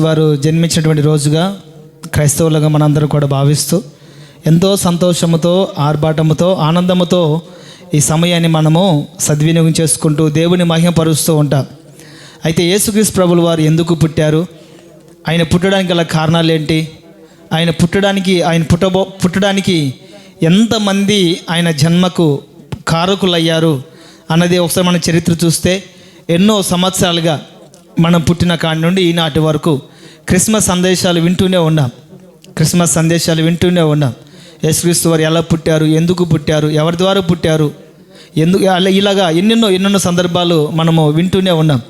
వారు జన్మించినటువంటి రోజుగా క్రైస్తవులుగా మనందరం కూడా భావిస్తూ ఎంతో సంతోషముతో, ఆర్భాటముతో, ఆనందముతో ఈ సమయాన్ని మనము సద్వినియోగం చేసుకుంటూ దేవుని మహిమపరుస్తూ ఉంటాం. అయితే యేసుక్రీస్తు ప్రభులు వారు ఎందుకు పుట్టారు? ఆయన పుట్టడానికి గల కారణాలు ఏంటి? ఆయన పుట్టడానికి ఎంతమంది ఆయన జన్మకు కారకులయ్యారు అన్నది ఒకసారి మన చరిత్ర చూస్తే, ఎన్నో సంవత్సరాలుగా మనం పుట్టిన కాడి నుండి ఈనాటి వరకు క్రిస్మస్ సందేశాలు వింటూనే ఉన్నాం. యేసుక్రీస్తు వారు ఎలా పుట్టారు, ఎందుకు పుట్టారు, ఎవరి ద్వారా పుట్టారు, ఇలాగా ఎన్నెన్నో సందర్భాలు మనము వింటూనే ఉన్నాం.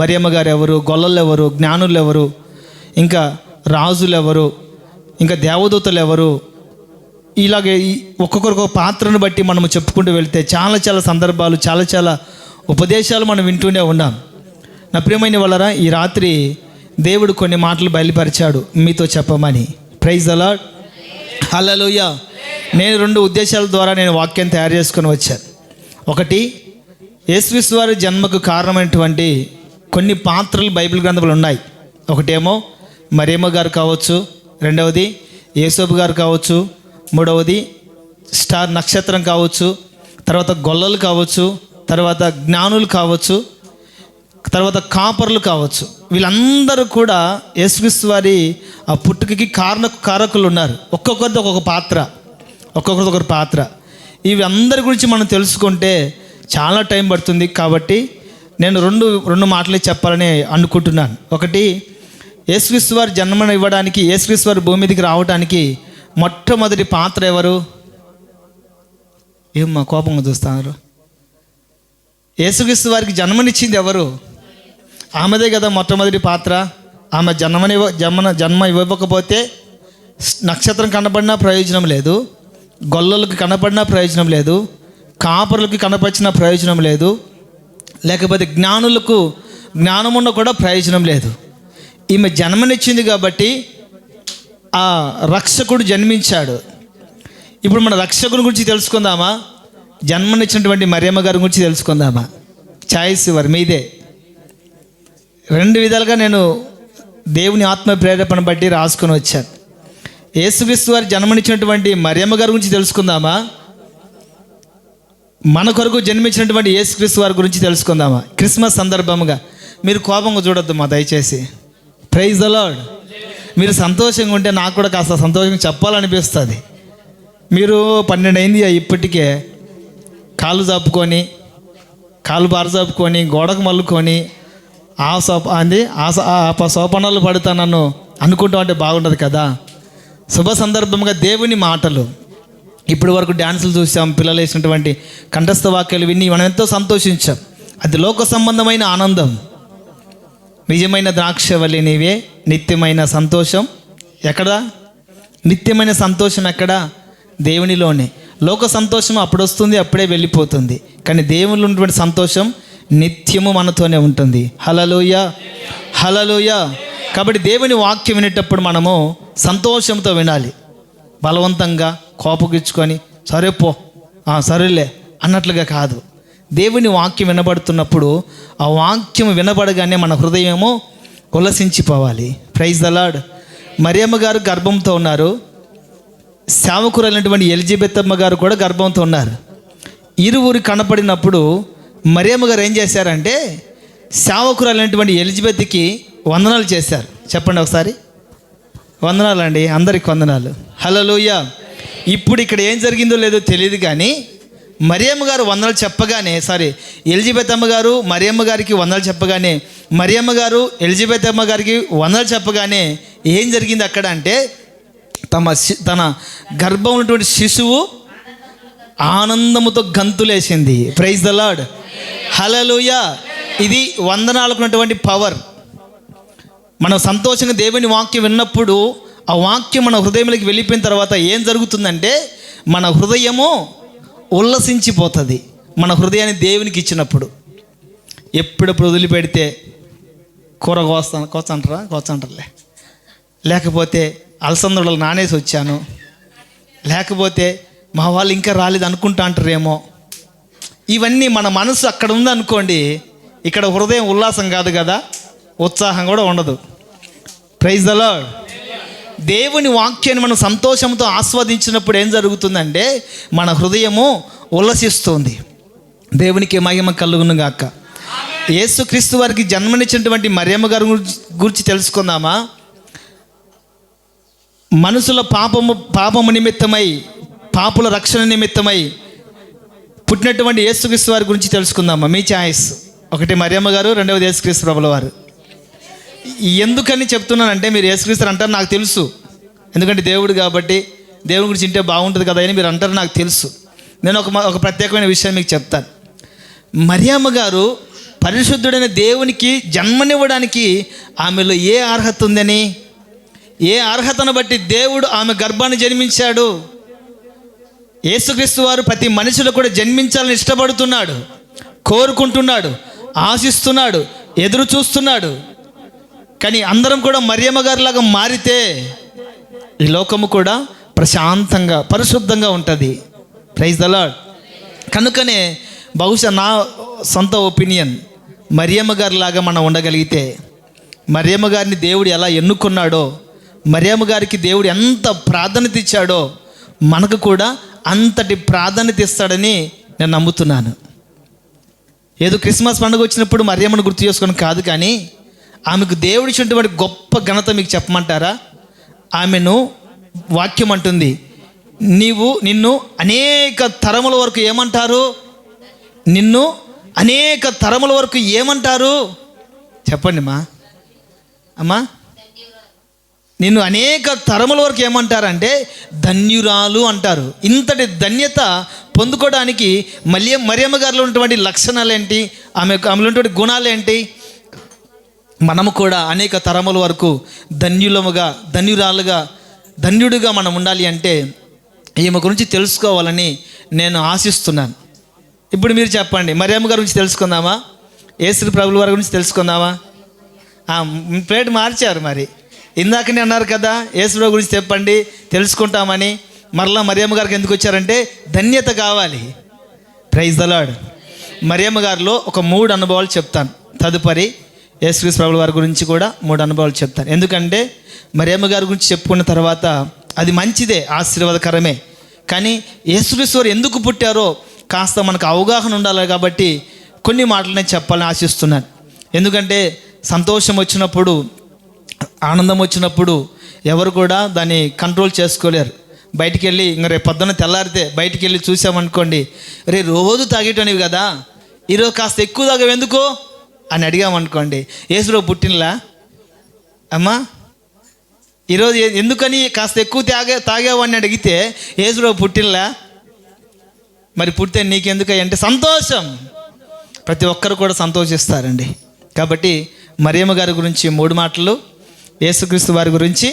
మరియమ్మ గారు ఎవరు, గొల్లలు ఎవరు, జ్ఞానులు ఎవరు, ఇంకా రాజులు ఎవరు, ఇంకా దేవదూతలు ఎవరు, ఇలాగే ఒక్కొక్కరికి పాత్రను బట్టి మనము చెప్పుకుంటూ వెళ్తే చాలా సందర్భాలు, చాలా ఉపదేశాలు మనం వింటూనే ఉన్నాం. నా ప్రియమైన వాళ్ళరా, ఈ రాత్రి దేవుడు కొన్ని మాటలు బయలుపరిచాడు మీతో చెప్పమని. ప్రైజ్ ది లార్డ్, హల్లెలూయా. నేను 2 ఉద్దేశాల ద్వారా నేను వాక్యం తయారు చేసుకొని వచ్చాను. ఒకటి, యేసుక్రీస్తు వారి జన్మకు కారణమైనటువంటి కొన్ని పాత్రలు బైబిల్ గ్రంథంలో ఉన్నాయి. ఒకటేమో మరియమ్మ గారు కావచ్చు, రెండవది యేసోబు గారు కావచ్చు, మూడవది స్టార్ నక్షత్రం కావచ్చు, తర్వాత గొల్లలు కావచ్చు, తర్వాత జ్ఞానులు కావచ్చు, తర్వాత కాపర్లు కావచ్చు. వీళ్ళందరూ కూడా యేసుక్రీస్తు వారి ఆ పుట్టుకకి కారకులు ఉన్నారు. ఒక్కొక్కరిది ఒక్కొక్క పాత్ర. ఇవి అందరి గురించి మనం తెలుసుకుంటే చాలా టైం పడుతుంది. కాబట్టి నేను రెండు మాటలే చెప్పాలని అనుకుంటున్నాను. ఒకటి, యేసుక్రీస్తు వారి జన్మను ఇవ్వడానికి, యేసుక్రీస్తు వారి భూమి మీదకి రావడానికి మొట్టమొదటి పాత్ర ఎవరు? ఏమ్మా కోపంగా చూస్తున్నారు? యేసుక్రీస్తు వారికి జన్మనిచ్చింది ఎవరు? ఆమెదే కదా మొట్టమొదటి పాత్ర. ఆమె జన్మ ఇవ్వకపోతే నక్షత్రం కనపడినా ప్రయోజనం లేదు, గొల్లలకు కనపడినా ప్రయోజనం లేదు, కాపరులకు కనపరిచిన ప్రయోజనం లేదు, లేకపోతే జ్ఞానులకు జ్ఞానమున్న కూడా ప్రయోజనం లేదు. ఈమె జన్మనిచ్చింది కాబట్టి ఆ రక్షకుడు జన్మించాడు. ఇప్పుడు మన రక్షకుని గురించి తెలుసుకుందామా? జన్మనిచ్చినటువంటి మరియమ్మ గారి గురించి తెలుసుకుందామా? చాయిస్ వారి మీదే. 2 విధాలుగా నేను దేవుని ఆత్మ ప్రేరేపణ బట్టి రాసుకొని వచ్చాను. యేసుక్రీస్తు వారి జన్మనిచ్చినటువంటి మరియమ్మ గారి గురించి తెలుసుకుందామా? మన కొరకు జన్మించినటువంటి యేసుక్రీస్తు వారి గురించి తెలుసుకుందామా? క్రిస్మస్ సందర్భంగా మీరు కోపంగా చూడొద్దు మా, దయచేసి. Praise the Lord. మీరు సంతోషంగా ఉంటే నాకు కూడా కాస్త సంతోషంగా చెప్పాలనిపిస్తుంది. మీరు 12 అయింది ఇప్పటికే కాళ్ళు బార చాపుకొని గోడకు మల్లుకొని ఆ సోపనాలు పడుతా నన్ను అనుకుంటా అంటే బాగుంటుంది కదా. శుభ సందర్భంగా దేవుని మాటలు, ఇప్పటి వరకు డ్యాన్సులు చూసాం, పిల్లలు వేసినటువంటి కంఠస్థ వాక్యాలు విని మనం ఎంతో సంతోషించాం. అది లోక సంబంధమైన ఆనందం. నిజమైన ద్రాక్షవల్లి నీవే, నిత్యమైన సంతోషం ఎక్కడా? నిత్యమైన సంతోషం ఎక్కడా? దేవునిలోనే. లోక సంతోషం అప్పుడు వస్తుంది, అప్పుడే వెళ్ళిపోతుంది. కానీ దేవునిలో ఉన్నటువంటి సంతోషం నిత్యము మనతోనే ఉంటుంది. హల్లెలూయా, హల్లెలూయా. కాబట్టి దేవుని వాక్యం వినేటప్పుడు మనము సంతోషంతో వినాలి. బలవంతంగా కోపగించుకొని సరేలే అన్నట్లుగా కాదు. దేవుని వాక్యం వినబడుతున్నప్పుడు ఆ వాక్యం వినబడగానే మన హృదయము ఉల్లసించిపోవాలి. Praise the Lord. Mariyamma garu గర్భంతో ఉన్నారు, సేవకురాలైనటువంటి ఎలిజబెత్ అమ్మ గారు కూడా గర్భంతో ఉన్నారు. ఇరువురు కనపడినప్పుడు మరియమ్మ గారు ఏం చేశారంటే, సేవకురాలైనటువంటి ఎలిజబెత్కి వందనాలు చేశారు. చెప్పండి ఒకసారి. వందనాలు అండి, అందరికి వందనాలు. హల్లెలూయా. ఇప్పుడు ఇక్కడ ఏం జరిగిందో లేదో తెలియదు, కానీ మరియమ్మ గారు వందనాలు చెప్పగానే, ఎలిజబెత్ అమ్మ గారు మరియమ్మ గారికి వందనాలు చెప్పగానే, మరియమ్మ గారు ఎలిజబెత్ అమ్మ గారికి వందనాలు చెప్పగానే ఏం జరిగింది అక్కడ అంటే, తన గర్భం ఉన్నటువంటి శిశువు ఆనందముతో గంతులేసింది. ప్రైజ్ ది లార్డ్, హల్లెలూయా. ఇది వందనాలకు ఉన్నటువంటి పవర్. మనం సంతోషంగా దేవుని వాక్యం విన్నప్పుడు ఆ వాక్యం మన హృదయంలోకి వెళ్ళిపోయిన తర్వాత ఏం జరుగుతుందంటే, మన హృదయము ఉల్లసించిపోతుంది. మన హృదయాన్ని దేవునికి ఇచ్చినప్పుడు. ఎప్పుడప్పుడు వదిలిపెడితే కూర కోచంటారులే, లేకపోతే అలసందలు నానేసి వచ్చాను, లేకపోతే మా వాళ్ళు ఇంకా రాలేదు అనుకుంటా అంటారేమో. ఇవన్నీ మన మనసు అక్కడ ఉందనుకోండి, ఇక్కడ హృదయం ఉల్లాసం కాదు కదా, ఉత్సాహం కూడా ఉండదు. Praise the Lord. దేవుని వాక్యాన్ని మనం సంతోషంతో ఆస్వాదించినప్పుడు ఏం జరుగుతుందంటే మన హృదయము ఉల్లసిస్తుంది. దేవునికి మహిమ కలుగును గాక. యేసుక్రీస్తు వారికి జన్మనిచ్చినటువంటి మరియమ్మ గారి గురించి తెలుసుకుందామా? మనుషుల పాపము నిమిత్తమై, పాపుల రక్షణ నిమిత్తమై పుట్టినటువంటి యేసుక్రీస్తు వారి గురించి తెలుసుకుందామా? మీ ఛాయిస్. ఒకటి మరియమ్మ గారు, రెండవది యేసుక్రీస్తు ప్రభుల వారు. ఎందుకని చెప్తున్నానంటే మీరు యేసుక్రీస్తు అంటారు, నాకు తెలుసు. ఎందుకంటే దేవుడు కాబట్టి దేవుడి గురించి వింటే బాగుంటుంది కదా అని మీరు అంటారు, నాకు తెలుసు. నేను ఒక ప్రత్యేకమైన విషయం మీకు చెప్తాను. మరియమ్మ గారు పరిశుద్ధుడైన దేవునికి జన్మనివ్వడానికి ఆమెలో ఏ అర్హత ఉందని, ఏ అర్హతను బట్టి దేవుడు ఆమె గర్భాన్ని జన్మించాడు. యేసుక్రీస్తు వారు ప్రతి మనిషిలో కూడా జన్మించాలని ఇష్టపడుతున్నాడు, కోరుకుంటున్నాడు, ఆశిస్తున్నాడు, ఎదురు చూస్తున్నాడు. కానీ అందరం కూడా మరియమ్మ గారిలాగా మారితే ఈ లోకము కూడా ప్రశాంతంగా, పరిశుద్ధంగా ఉంటుంది. Praise the Lord. కనుకనే బహుశా నా సొంత ఒపీనియన్, మరియమ్మ గారిలాగా మనం ఉండగలిగితే, మరియమ్మ గారిని దేవుడు ఎలా ఎన్నుకున్నాడో, మరియమ్మ గారికి దేవుడు ఎంత ప్రాధాన్యత ఇచ్చాడో మనకు కూడా అంతటి ప్రాధాన్యత ఇస్తాడని నేను నమ్ముతున్నాను. ఏదో క్రిస్మస్ పండుగ వచ్చినప్పుడు మరియమ్మను గుర్తు చేసుకొని కాదు, కానీ ఆమెకు దేవుడు ఇచ్చినటువంటి గొప్ప ఘనత మీకు చెప్పమంటారా? ఆమెను వాక్యం అంటుంది, నిన్ను అనేక తరముల వరకు ఏమంటారు? నిన్ను అనేక తరముల వరకు ఏమంటారు? చెప్పండి అమ్మా. నిన్ను అనేక తరముల వరకు ఏమంటారంటే ధన్యురాలు అంటారు. ఇంతటి ధన్యత పొందుకోవడానికి మరియమ్మ గారిలో ఉన్నటువంటి లక్షణాలు ఏంటి, ఆమెలో ఉన్నటువంటి గుణాలు ఏంటి? మనము కూడా అనేక తరముల వరకు ధన్యుడుగా మనం ఉండాలి అంటే ఈమె గురించి తెలుసుకోవాలని నేను ఆశిస్తున్నాను. ఇప్పుడు మీరు చెప్పండి, మరియమ్మ గారి గురించి తెలుసుకుందామా? యేసు ప్రభుల వారి గురించి తెలుసుకుందామా? ప్లేట్ మార్చారు. మరి ఇందాకనే అన్నారు కదా, యేసు ప్రభు గురించి చెప్పండి తెలుసుకుంటామని. మరలా మరియమ్మ గారికి ఎందుకు వచ్చారంటే ధన్యత కావాలి. Praise the lord. మరియమ్మ గారిలో ఒక 3 అనుభవాలు చెప్తాను. తదుపరి యేసుక్రీస్తు ప్రభుల వారి గురించి కూడా 3 అనుభవాలు చెప్తాను. ఎందుకంటే మరియమ్మ గారి గురించి చెప్పుకున్న తర్వాత అది మంచిదే, ఆశీర్వాదకరమే. కానీ యేసుక్రీస్తు వారు ఎందుకు పుట్టారో కాస్త మనకు అవగాహన ఉండాలి కాబట్టి కొన్ని మాటలు నేను చెప్పాలని ఆశిస్తున్నాను. ఎందుకంటే సంతోషం వచ్చినప్పుడు, ఆనందం వచ్చినప్పుడు ఎవరు కూడా దాన్ని కంట్రోల్ చేసుకోలేరు. బయటికి వెళ్ళి ఇంకా రేపు పొద్దున్న తెల్లారితే బయటికి వెళ్ళి చూసామనుకోండి, రోజు తాగేటనివి కదా, ఈరోజు కాస్త ఎక్కువ తాగవు ఎందుకు అని అడిగామనుకోండి, యేసురావు పుట్టినలా అమ్మా ఈరోజు ఎందుకని కాస్త ఎక్కువ తాగావు అని అడిగితే యేసురావు పుట్టినలా, మరి పుట్టితే నీకెందుకు అంటే సంతోషం. ప్రతి ఒక్కరు కూడా సంతోషిస్తారండి. కాబట్టి మరియమ్మ గారి గురించి 3 మాటలు, యేసుక్రీస్తు వారి గురించి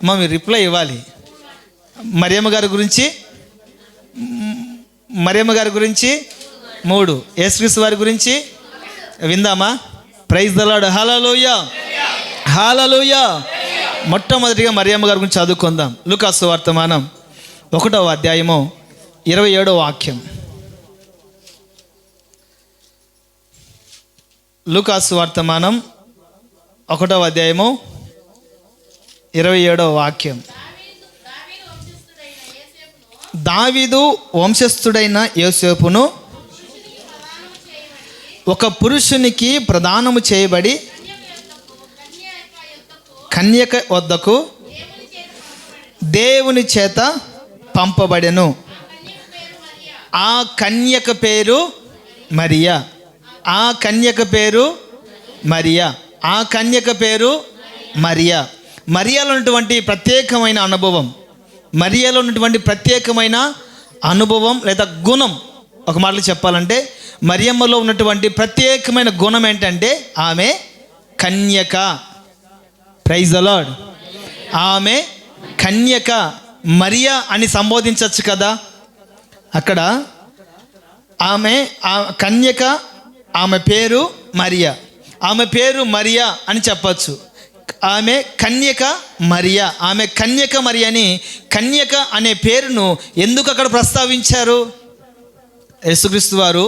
మీరు రిప్లై ఇవ్వాలి. మరియమ్మ గారి గురించి 3, యేసుక్రీస్తు వారి గురించి విందామా? Praise the Lord. Hallelujah, hallelujah. మొట్టమొదటిగా మరియమ్మ గారి గురించి చదువుకుందాం. లూకా సువార్తమానం 1వ అధ్యాయము 27వ వాక్యం. లూకా సువార్తమానం 1వ అధ్యాయము 27వ వాక్యం. దావీదు వంశస్థుడైన యోసేపును ఒక పురుషునికి ప్రదానము చేయబడి కన్యక వద్దకు దేవుని చేత పంపబడెను. ఆ కన్యక పేరు మరియా. ఆ కన్యక పేరు మరియా. ఆ కన్యక పేరు మరియా. మరియాలో ఉన్నటువంటి ప్రత్యేకమైన అనుభవం, మరియాలో ఉన్నటువంటి ప్రత్యేకమైన అనుభవం లేదా గుణం, ఒక మాటలో చెప్పాలంటే మరియమ్మలో ఉన్నటువంటి ప్రత్యేకమైన గుణం ఏంటంటే ఆమె కన్యక. Praise the lord. ఆమె కన్యక. మరియా అని సంబోధించవచ్చు కదా. అక్కడ ఆమె కన్యక, ఆమె పేరు మరియా. ఆమె పేరు మరియా అని చెప్పచ్చు. ఆమె కన్యక మరియా. ఆమె కన్యక మరియా అని, కన్యక అనే పేరును ఎందుకు అక్కడ ప్రస్తావించారు? యేసుక్రీస్తు వారు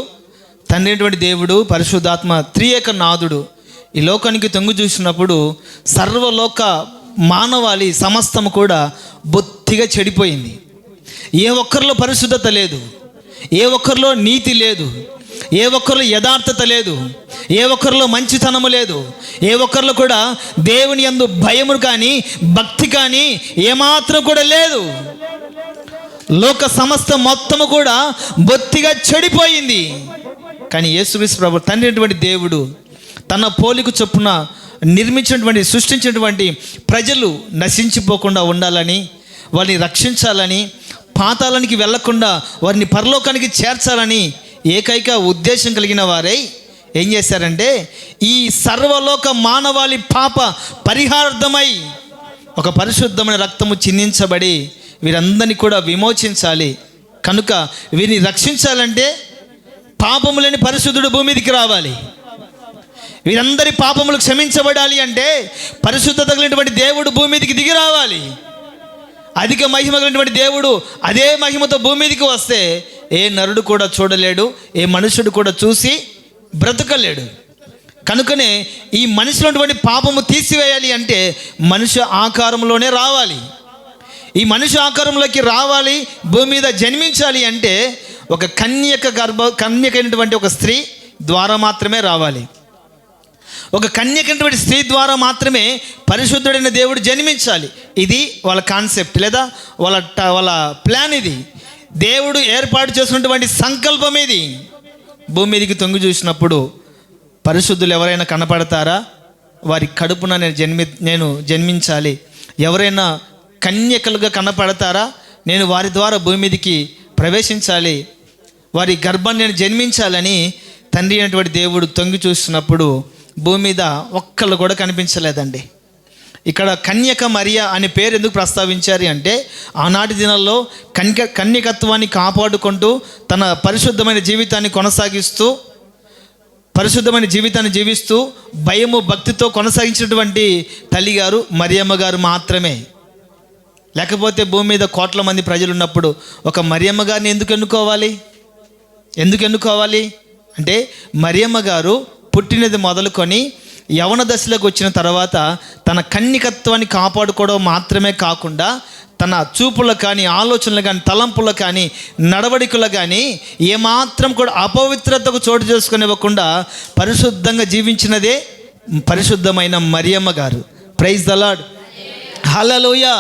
తండ్రి అయినటువంటి దేవుడు, పరిశుద్ధాత్మ, త్రియేక నాథుడు ఈ లోకానికి తొంగి చూసినప్పుడు సర్వలోక మానవాళి సమస్తము కూడా బొత్తిగా చెడిపోయింది. ఏ ఒక్కరిలో పరిశుద్ధత లేదు, ఏ ఒక్కరిలో నీతి లేదు, ఏ ఒక్కరిలో యథార్థత లేదు, ఏ ఒక్కరిలో మంచితనము లేదు, ఏ ఒక్కరిలో కూడా దేవుని యందు భయము కానీ భక్తి కానీ ఏమాత్రం కూడా లేదు. లోక సమస్త మొత్తము కూడా బొత్తిగా చెడిపోయింది. కానీ యేసుక్రీస్తు ప్రభు తండ్రి అయినటువంటి దేవుడు తన పోలిక చొప్పున నిర్మించినటువంటి సృష్టించినటువంటి ప్రజలు నశించిపోకుండా ఉండాలని, వారిని రక్షించాలని, పాతాళానికి వెళ్లకుండా వారిని పరలోకానికి చేర్చాలని ఏకైక ఉద్దేశం కలిగిన వారై ఏం చేశారంటే ఈ సర్వలోక మానవాళి పాప పరిహారార్థమై ఒక పరిశుద్ధమైన రక్తము చిందించబడి వీరందరినీ కూడా విమోచించాలి. కనుక వీరిని రక్షించాలంటే పాపము లేని పరిశుద్ధుడు భూమి మీదకి రావాలి. వీరందరి పాపములు క్షమించబడాలి అంటే పరిశుద్ధత కలిగినటువంటి దేవుడు భూమి మీదకి దిగి రావాలి. అధిక మహిమ కలిగినటువంటి దేవుడు అదే మహిమతో భూమి మీదకి వస్తే ఏ నరుడు కూడా చూడలేడు, ఏ మనుషుడు కూడా చూసి బ్రతకలేడు. కనుకనే ఈ మనిషిలో ఉన్నటువంటి పాపము తీసివేయాలి అంటే మనుష్య ఆకారంలోనే రావాలి. ఈ మనుష్య ఆకారంలోకి రావాలి, భూమి మీద జన్మించాలి అంటే ఒక కన్యకైనటువంటి ఒక స్త్రీ ద్వారా మాత్రమే రావాలి. ఒక కన్యకైనటువంటి స్త్రీ ద్వారా మాత్రమే పరిశుద్ధుడైన దేవుడు జన్మించాలి. ఇది వాళ్ళ కాన్సెప్ట్ లేదా వాళ్ళ ప్లాన్. ఇది దేవుడు ఏర్పాటు చేసినటువంటి సంకల్పం. ఇది భూమి మీదకి తొంగి చూసినప్పుడు పరిశుద్ధులు ఎవరైనా కనపడతారా? వారి కడుపున నేను జన్మించాలి. ఎవరైనా కన్యకలుగా కనపడతారా? నేను వారి ద్వారా భూమి మీదకి ప్రవేశించాలి, వారి గర్భాన్ని నేను జన్మించాలని తండ్రి అయినటువంటి దేవుడు తొంగి చూస్తున్నప్పుడు భూమి మీద ఒక్కళ్ళు కూడా కనిపించలేదండి. ఇక్కడ కన్యక మరియా అనే పేరు ఎందుకు ప్రస్తావించారు అంటే ఆనాటి దినాల్లో కన్యకత్వాన్ని కాపాడుకుంటూ తన పరిశుద్ధమైన జీవితాన్ని కొనసాగిస్తూ పరిశుద్ధమైన జీవితాన్ని జీవిస్తూ భయము భక్తితో కొనసాగించినటువంటి తల్లిగారు మరియమ్మ గారు మాత్రమే. లేకపోతే భూమి మీద కోట్ల మంది ప్రజలు ఉన్నప్పుడు ఒక మరియమ్మ గారిని ఎందుకు ఎన్నుకోవాలి అంటే మరియమ్మ గారు పుట్టినది మొదలుకొని యవన దశలోకి వచ్చిన తర్వాత తన కన్యకత్వాన్ని కాపాడుకోవడం మాత్రమే కాకుండా తన చూపులకు కానీ ఆలోచనలు కానీ తలంపులు కానీ నడవడికలు కానీ ఏమాత్రం కూడా అపవిత్రతకు చోటు చేసుకునివ్వకుండా పరిశుద్ధంగా జీవించినదే పరిశుద్ధమైన మరియమ్మ గారు. ప్రైజ్ ద లార్డ్, హల్లెలూయా.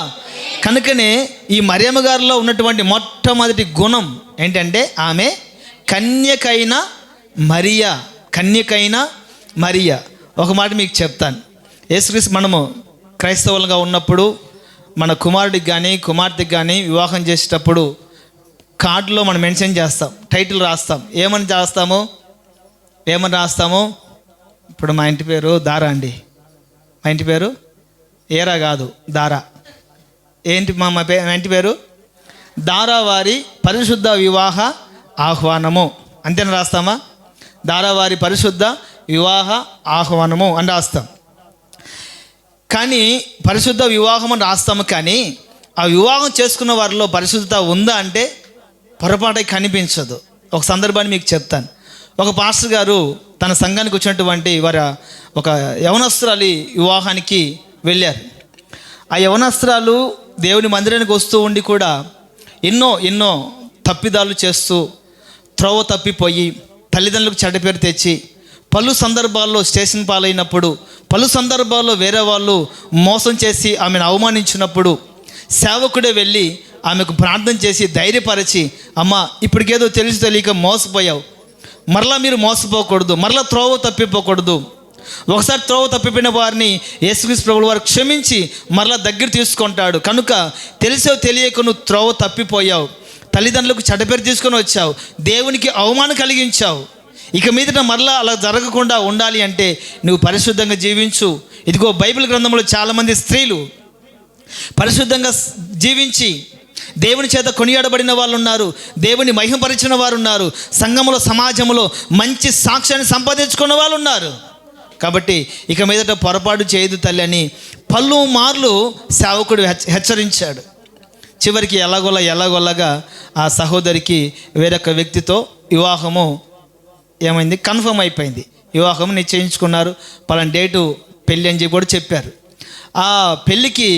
కనుకనే ఈ మరియమ్మ గారిలో ఉన్నటువంటి మొట్టమొదటి గుణం ఏంటంటే ఆమె కన్యకైన మరియా. ఒక మాట మీకు చెప్తాను. యేసుక్రీస్తు మనము క్రైస్తవులుగా ఉన్నప్పుడు మన కుమారుడికి కానీ కుమార్తెకి కానీ వివాహం చేసేటప్పుడు కార్డులో మనం మెన్షన్ చేస్తాం, టైటిల్ రాస్తాం. ఏమని రాస్తాము? ఇప్పుడు మా ఇంటి పేరు దారా అండి. మా ఇంటి పేరు ఏరా కాదు, దారా. ఏంటి మా ఇంటి పేరు? దారా వారి పరిశుద్ధ వివాహ ఆహ్వానము అంతేనా రాస్తామా? దారా వారి పరిశుద్ధ వివాహ ఆహ్వానము అని రాస్తాం. కానీ పరిశుద్ధ వివాహం అని రాస్తాము. కానీ ఆ వివాహం చేసుకున్న వారిలో పరిశుద్ధత ఉందా అంటే పొరపాటు కనిపించదు. ఒక సందర్భాన్ని మీకు చెప్తాను. ఒక పాస్టర్ గారు తన సంఘానికి వచ్చినటువంటి వారి ఒక యవనస్తురాలి వివాహానికి వెళ్ళారు. ఆ యవనస్తురాలు దేవుని మందిరానికి వస్తూ ఉండి కూడా ఎన్నో తప్పిదాలు చేస్తూ త్రోవ తప్పిపోయి తల్లిదండ్రులకు చెడ్డ పేరు తెచ్చి పలు సందర్భాల్లో స్టేషన్ పాలైనప్పుడు, పలు సందర్భాల్లో వేరే వాళ్ళు మోసం చేసి ఆమెను అవమానించినప్పుడు సేవకుడే వెళ్ళి ఆమెకు ప్రార్థన చేసి ధైర్యపరిచి, అమ్మ ఇప్పటికేదో తెలిసి తెలియక మోసపోయావు, మరలా మీరు మోసపోకూడదు, మరలా త్రోవ తప్పిపోకూడదు. ఒకసారి త్రోవ తప్పిపోయిన వారిని యేసుక్రీస్తు ప్రభువు వారు క్షమించి మరలా దగ్గర తీసుకుంటాడు. కనుక తెలిసో తెలియక నువ్వు త్రోవ తప్పిపోయావు, తల్లిదండ్రులకు చెడ్డపేరు తీసుకొని వచ్చావు, దేవునికి అవమానం కలిగించావు. ఇక మీదట మరలా అలా జరగకుండా ఉండాలి అంటే నువ్వు పరిశుద్ధంగా జీవించు. ఇదిగో బైబిల్ గ్రంథంలో చాలామంది స్త్రీలు పరిశుద్ధంగా జీవించి దేవుని చేత కొనియాడబడిన వాళ్ళు ఉన్నారు, దేవుని మహిమపరిచిన వారు ఉన్నారు, సంఘములో సమాజంలో మంచి సాక్ష్యాన్ని సంపాదించుకున్న వాళ్ళు ఉన్నారు. కాబట్టి ఇక మీదట పొరపాటు చేయదు తల్లి అని పలు మార్లు సేవకుడు హెచ్చరించాడు. చివరికి ఎలాగోలాగా ఆ సహోదరికి వేరొక వ్యక్తితో వివాహము ఏమైంది, కన్ఫర్మ్ అయిపోయింది. వివాహం నిశ్చయించుకున్నారు. పలానా డేటు పెళ్ళి అని చెప్పి కూడా చెప్పారు. ఆ పెళ్ళికి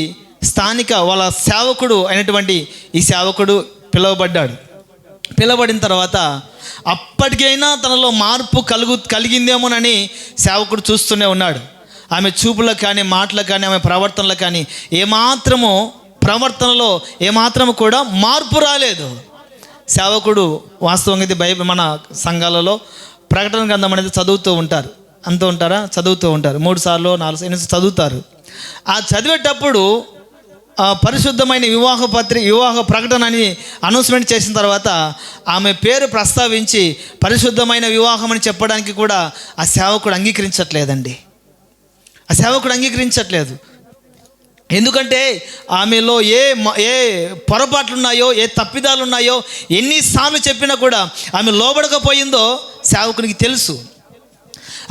స్థానిక వాళ్ళ సేవకుడు అయినటువంటి ఈ సేవకుడు పిలువబడిన తర్వాత అప్పటికైనా తనలో మార్పు కలిగిందేమోనని సేవకుడు చూస్తూనే ఉన్నాడు. ఆమె చూపులకు కానీ, మాటలకు కానీ, ఆమె ప్రవర్తనలో కానీ ప్రవర్తనలో ఏమాత్రము కూడా మార్పు రాలేదు. సేవకుడు వాస్తవంగా ఇది బైబిల్ మన సంఘాలలో ప్రకటన గ్రంథం అనేది చదువుతూ ఉంటారు. చదువుతూ ఉంటారు 3 సార్లు 4 సార్లు చదువుతారు. ఆ చదివేటప్పుడు పరిశుద్ధమైన వివాహ ప్రకటన అని అనౌన్స్మెంట్ చేసిన తర్వాత ఆమె పేరు ప్రస్తావించి పరిశుద్ధమైన వివాహం అని చెప్పడానికి కూడా ఆ సేవకుడు అంగీకరించట్లేదండి. ఆ సేవకుడు అంగీకరించట్లేదు. ఎందుకంటే ఆమెలో ఏ పొరపాట్లు ఉన్నాయో, ఏ తప్పిదాలు ఉన్నాయో ఎన్నిసార్లు చెప్పినా కూడా ఆమె లోబడకపోయిందో సేవకునికి తెలుసు.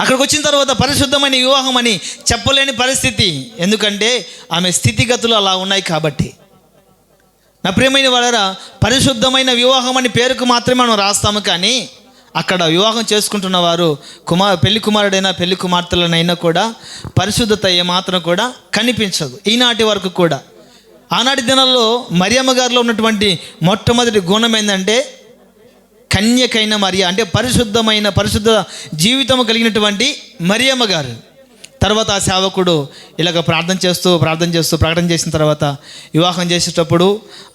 అక్కడికి వచ్చిన తర్వాత పరిశుద్ధమైన వివాహం అని చెప్పలేని పరిస్థితి. ఎందుకంటే ఆమె స్థితిగతులు అలా ఉన్నాయి కాబట్టి. నా ప్రియమైన వాళ్ళారా, పరిశుద్ధమైన వివాహం అని పేరుకు మాత్రమే మనం రాస్తాము, కానీ అక్కడ వివాహం చేసుకుంటున్న వారు పెళ్లి కుమారుడైనా పెళ్లి కుమార్తెలనైనా కూడా పరిశుద్ధత ఏమాత్రం కూడా కనిపించదు ఈనాటి వరకు కూడా. ఆనాటి దినాల్లో మరియమ్మ గారిలో ఉన్నటువంటి మొట్టమొదటి గుణం ఏంటంటే కన్యకైన మరియ, అంటే పరిశుద్ధ జీవితం కలిగినటువంటి మరియమ్మ గారు. తర్వాత ఆ సేవకుడు ఇలాగ ప్రార్థన చేస్తూ ప్రకటన చేసిన తర్వాత వివాహం చేసేటప్పుడు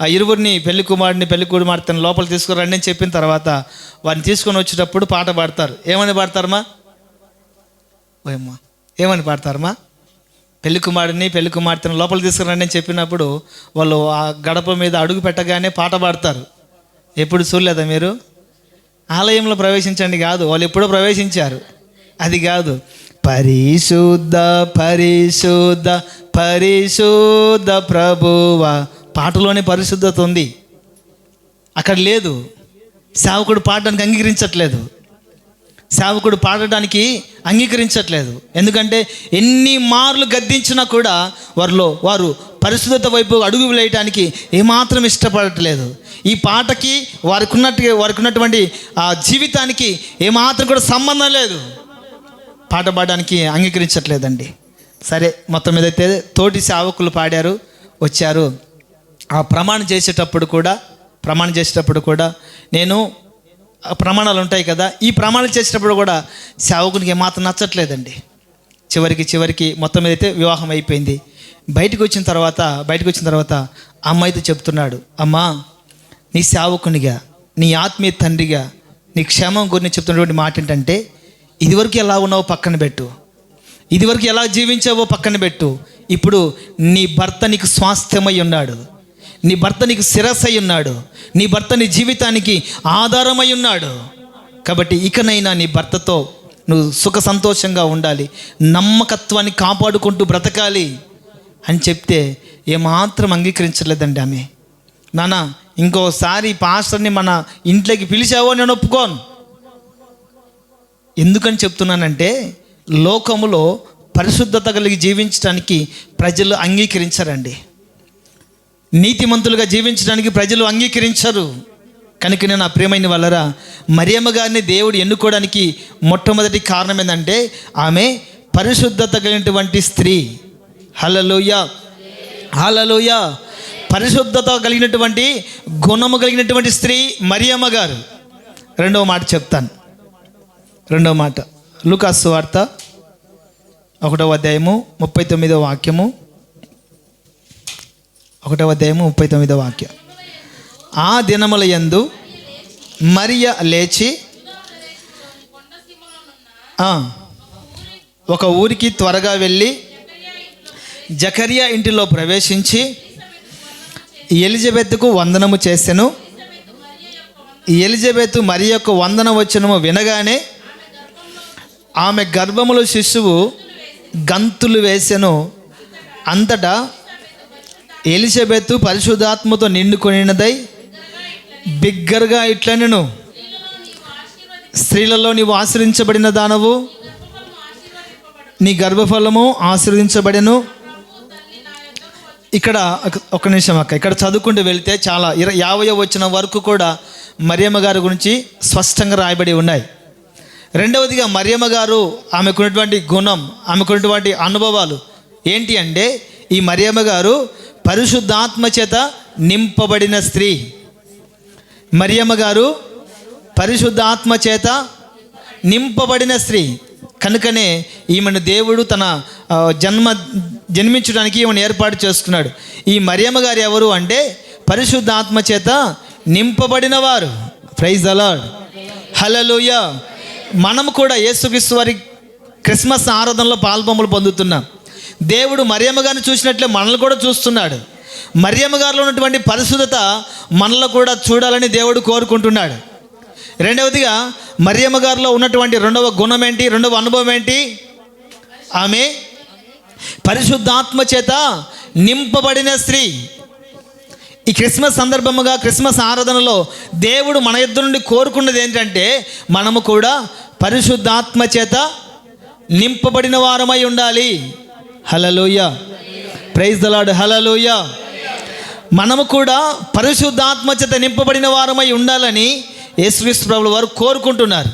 ఆ ఇరువురిని పెళ్లి కుమార్తెను లోపల తీసుకురండి అని చెప్పిన తర్వాత వారిని తీసుకొని వచ్చేటప్పుడు పాట పాడతారు. ఏమని పాడతారమ్మా? ఏమని పాడతారమ్మా? పెళ్లి కుమార్తెను లోపల తీసుకురండి అని చెప్పినప్పుడు వాళ్ళు ఆ గడప మీద అడుగు పెట్టగానే పాట పాడతారు. ఎప్పుడు చూడలేదా మీరు? ఆలయంలో ప్రవేశించండి కాదు, వాళ్ళు ఎప్పుడో ప్రవేశించారు, అది కాదు. పరిశుద్ధ పరిశుద్ధ పరిశుద్ధ ప్రభువా, పాటలోనే పరిశుద్ధత ఉంది, అక్కడ లేదు. సేవకుడు పాడడానికి అంగీకరించట్లేదు. ఎందుకంటే ఎన్ని మార్లు గద్దించినా కూడా వారు పరిశుద్ధత వైపు అడుగు వేయటానికి ఏమాత్రం ఇష్టపడట్లేదు. ఈ పాటకి వారికి ఉన్నటువంటి ఆ జీవితానికి ఏమాత్రం కూడా సంబంధం లేదు. పాట పాడడానికి అంగీకరించట్లేదండి. సరే, మొత్తం మీద అయితే తోటి సేవకులు పాడారు, వచ్చారు. ఆ ప్రమాణం చేసేటప్పుడు కూడా నేను ప్రమాణాలు ఉంటాయి కదా, ఈ ప్రమాణాలు చేసేటప్పుడు కూడా సేవకునికి ఏమాత్రం నచ్చట్లేదండి. చివరికి మొత్తం మీద అయితే వివాహం అయిపోయింది. బయటకు వచ్చిన తర్వాత అమ్మాయితో చెప్తున్నాడు, అమ్మా, నీ సేవకునిగా, నీ ఆత్మీయ తండ్రిగా నీ క్షేమం గురించి చెప్తున్నటువంటి మాట ఏంటంటే, ఇదివరకు ఎలా ఉన్నావో పక్కన పెట్టు, ఇదివరకు ఎలా జీవించావో పక్కన పెట్టు. ఇప్పుడు నీ భర్త నీకు స్వాస్థ్యమై ఉన్నాడు, నీ భర్త నీకు శిరస్సై ఉన్నాడు, నీ భర్త నీ జీవితానికి ఆధారమై ఉన్నాడు. కాబట్టి ఇకనైనా నీ భర్తతో నువ్వు సుఖ సంతోషంగా ఉండాలి, నమ్మకత్వాన్ని కాపాడుకుంటూ బ్రతకాలి అని చెప్తే ఏమాత్రం అంగీకరించలేదండి ఆమె. నాన్న, ఇంకోసారి పాస్టర్ని మన ఇంట్లోకి పిలిచావో నేను ఒప్పుకోను. ఎందుకని చెప్తున్నానంటే, లోకములో పరిశుద్ధత కలిగి జీవించడానికి ప్రజలు అంగీకరించరండి. నీతిమంతులుగా జీవించడానికి ప్రజలు అంగీకరించరు. కనుక నేను, నా ప్రియమైన వాళ్ళరా, మరియమ్మ గారిని దేవుడు ఎన్నుకోవడానికి మొట్టమొదటి కారణం ఏంటంటే ఆమె పరిశుద్ధత కలిగినటువంటి స్త్రీ. హల్లెలూయా, హల్లెలూయా. పరిశుద్ధత కలిగినటువంటి గుణము కలిగినటువంటి స్త్రీ మరియమ్మ గారు. రెండవ మాట చెప్తాను. లూకా సువార్త 1వ అధ్యాయము 39వ వాక్యము. 1వ అధ్యాయము 39వ వాక్యం. ఆ దినముల యందు మరియ లేచి ఒక ఊరికి త్వరగా వెళ్ళి జకరియా ఇంటిలో ప్రవేశించి ఎలిజబెత్కు వందనము చేసెను. ఎలిజబెత్ మరి యొక్క వందన వచనము వినగానే ఆమె గర్భములో శిశువు గంతులు వేసెను. అంతటా ఎలిజబెత్ పరిశుద్ధాత్మతో నిండుకొనినదై బిగ్గరగా ఇట్లనెను, స్త్రీలలో నీవు ఆశీర్వదించబడిన దానవు, నీ గర్భఫలము ఆశీర్వదించబడెను. ఇక్కడ ఒక నిమిషం అక్క, ఇక్కడ చదువుకుంటూ వెళితే చాలా 50వ వచనం వరకు కూడా మరియమ్మ గారి గురించి స్పష్టంగా రాయబడి ఉన్నాయి. రెండవదిగా మరియమ్మ గారు ఆమెకున్నటువంటి గుణం, ఆమెకున్నటువంటి అనుభవాలు ఏంటి అంటే, ఈ మరియమ్మ గారు పరిశుద్ధాత్మ చేత నింపబడిన స్త్రీ. మరియమ్మ గారు పరిశుద్ధాత్మ చేత నింపబడిన స్త్రీ కనుకనే ఈమెను దేవుడు తన జన్మించడానికి ఈమెను ఏర్పాటు చేసుకున్నాడు. ఈ మరియమ్మ గారు ఎవరు అంటే పరిశుద్ధాత్మ చేత నింపబడిన వారు. ప్రైజ్ ది లార్డ్, హల్లెలూయా. మనం కూడా యేసుక్రీస్తు వారి క్రిస్మస్ ఆరాధనలో పాల్పొంపులు పొందుతున్నాం. దేవుడు మరియమ్మ గారిని చూసినట్లే మనల్ని కూడా చూస్తున్నాడు. మరియమ్మ గారిలో ఉన్నటువంటి పరిశుద్ధత మనలో కూడా చూడాలని దేవుడు కోరుకుంటున్నాడు. రెండవదిగా మరియమ్మ గారిలో ఉన్నటువంటి రెండవ గుణం ఏంటి, రెండవ అనుభవం ఏంటి? ఆమె పరిశుద్ధాత్మ చేత నింపబడిన స్త్రీ. ఈ క్రిస్మస్ సందర్భముగా క్రిస్మస్ ఆరాధనలో దేవుడు మన ఇద్దరు నుండి కోరుకున్నది ఏంటంటే, మనము కూడా పరిశుద్ధాత్మ చేత నింపబడిన వారమై ఉండాలి. హల్లెలూయా, ప్రైజ్ ది లార్డ్, హల్లెలూయా. మనము కూడా పరిశుద్ధాత్మ చేత నింపబడిన వారమై ఉండాలని యేసుక్రీస్తు ప్రభువుల వారు కోరుకుంటున్నారు.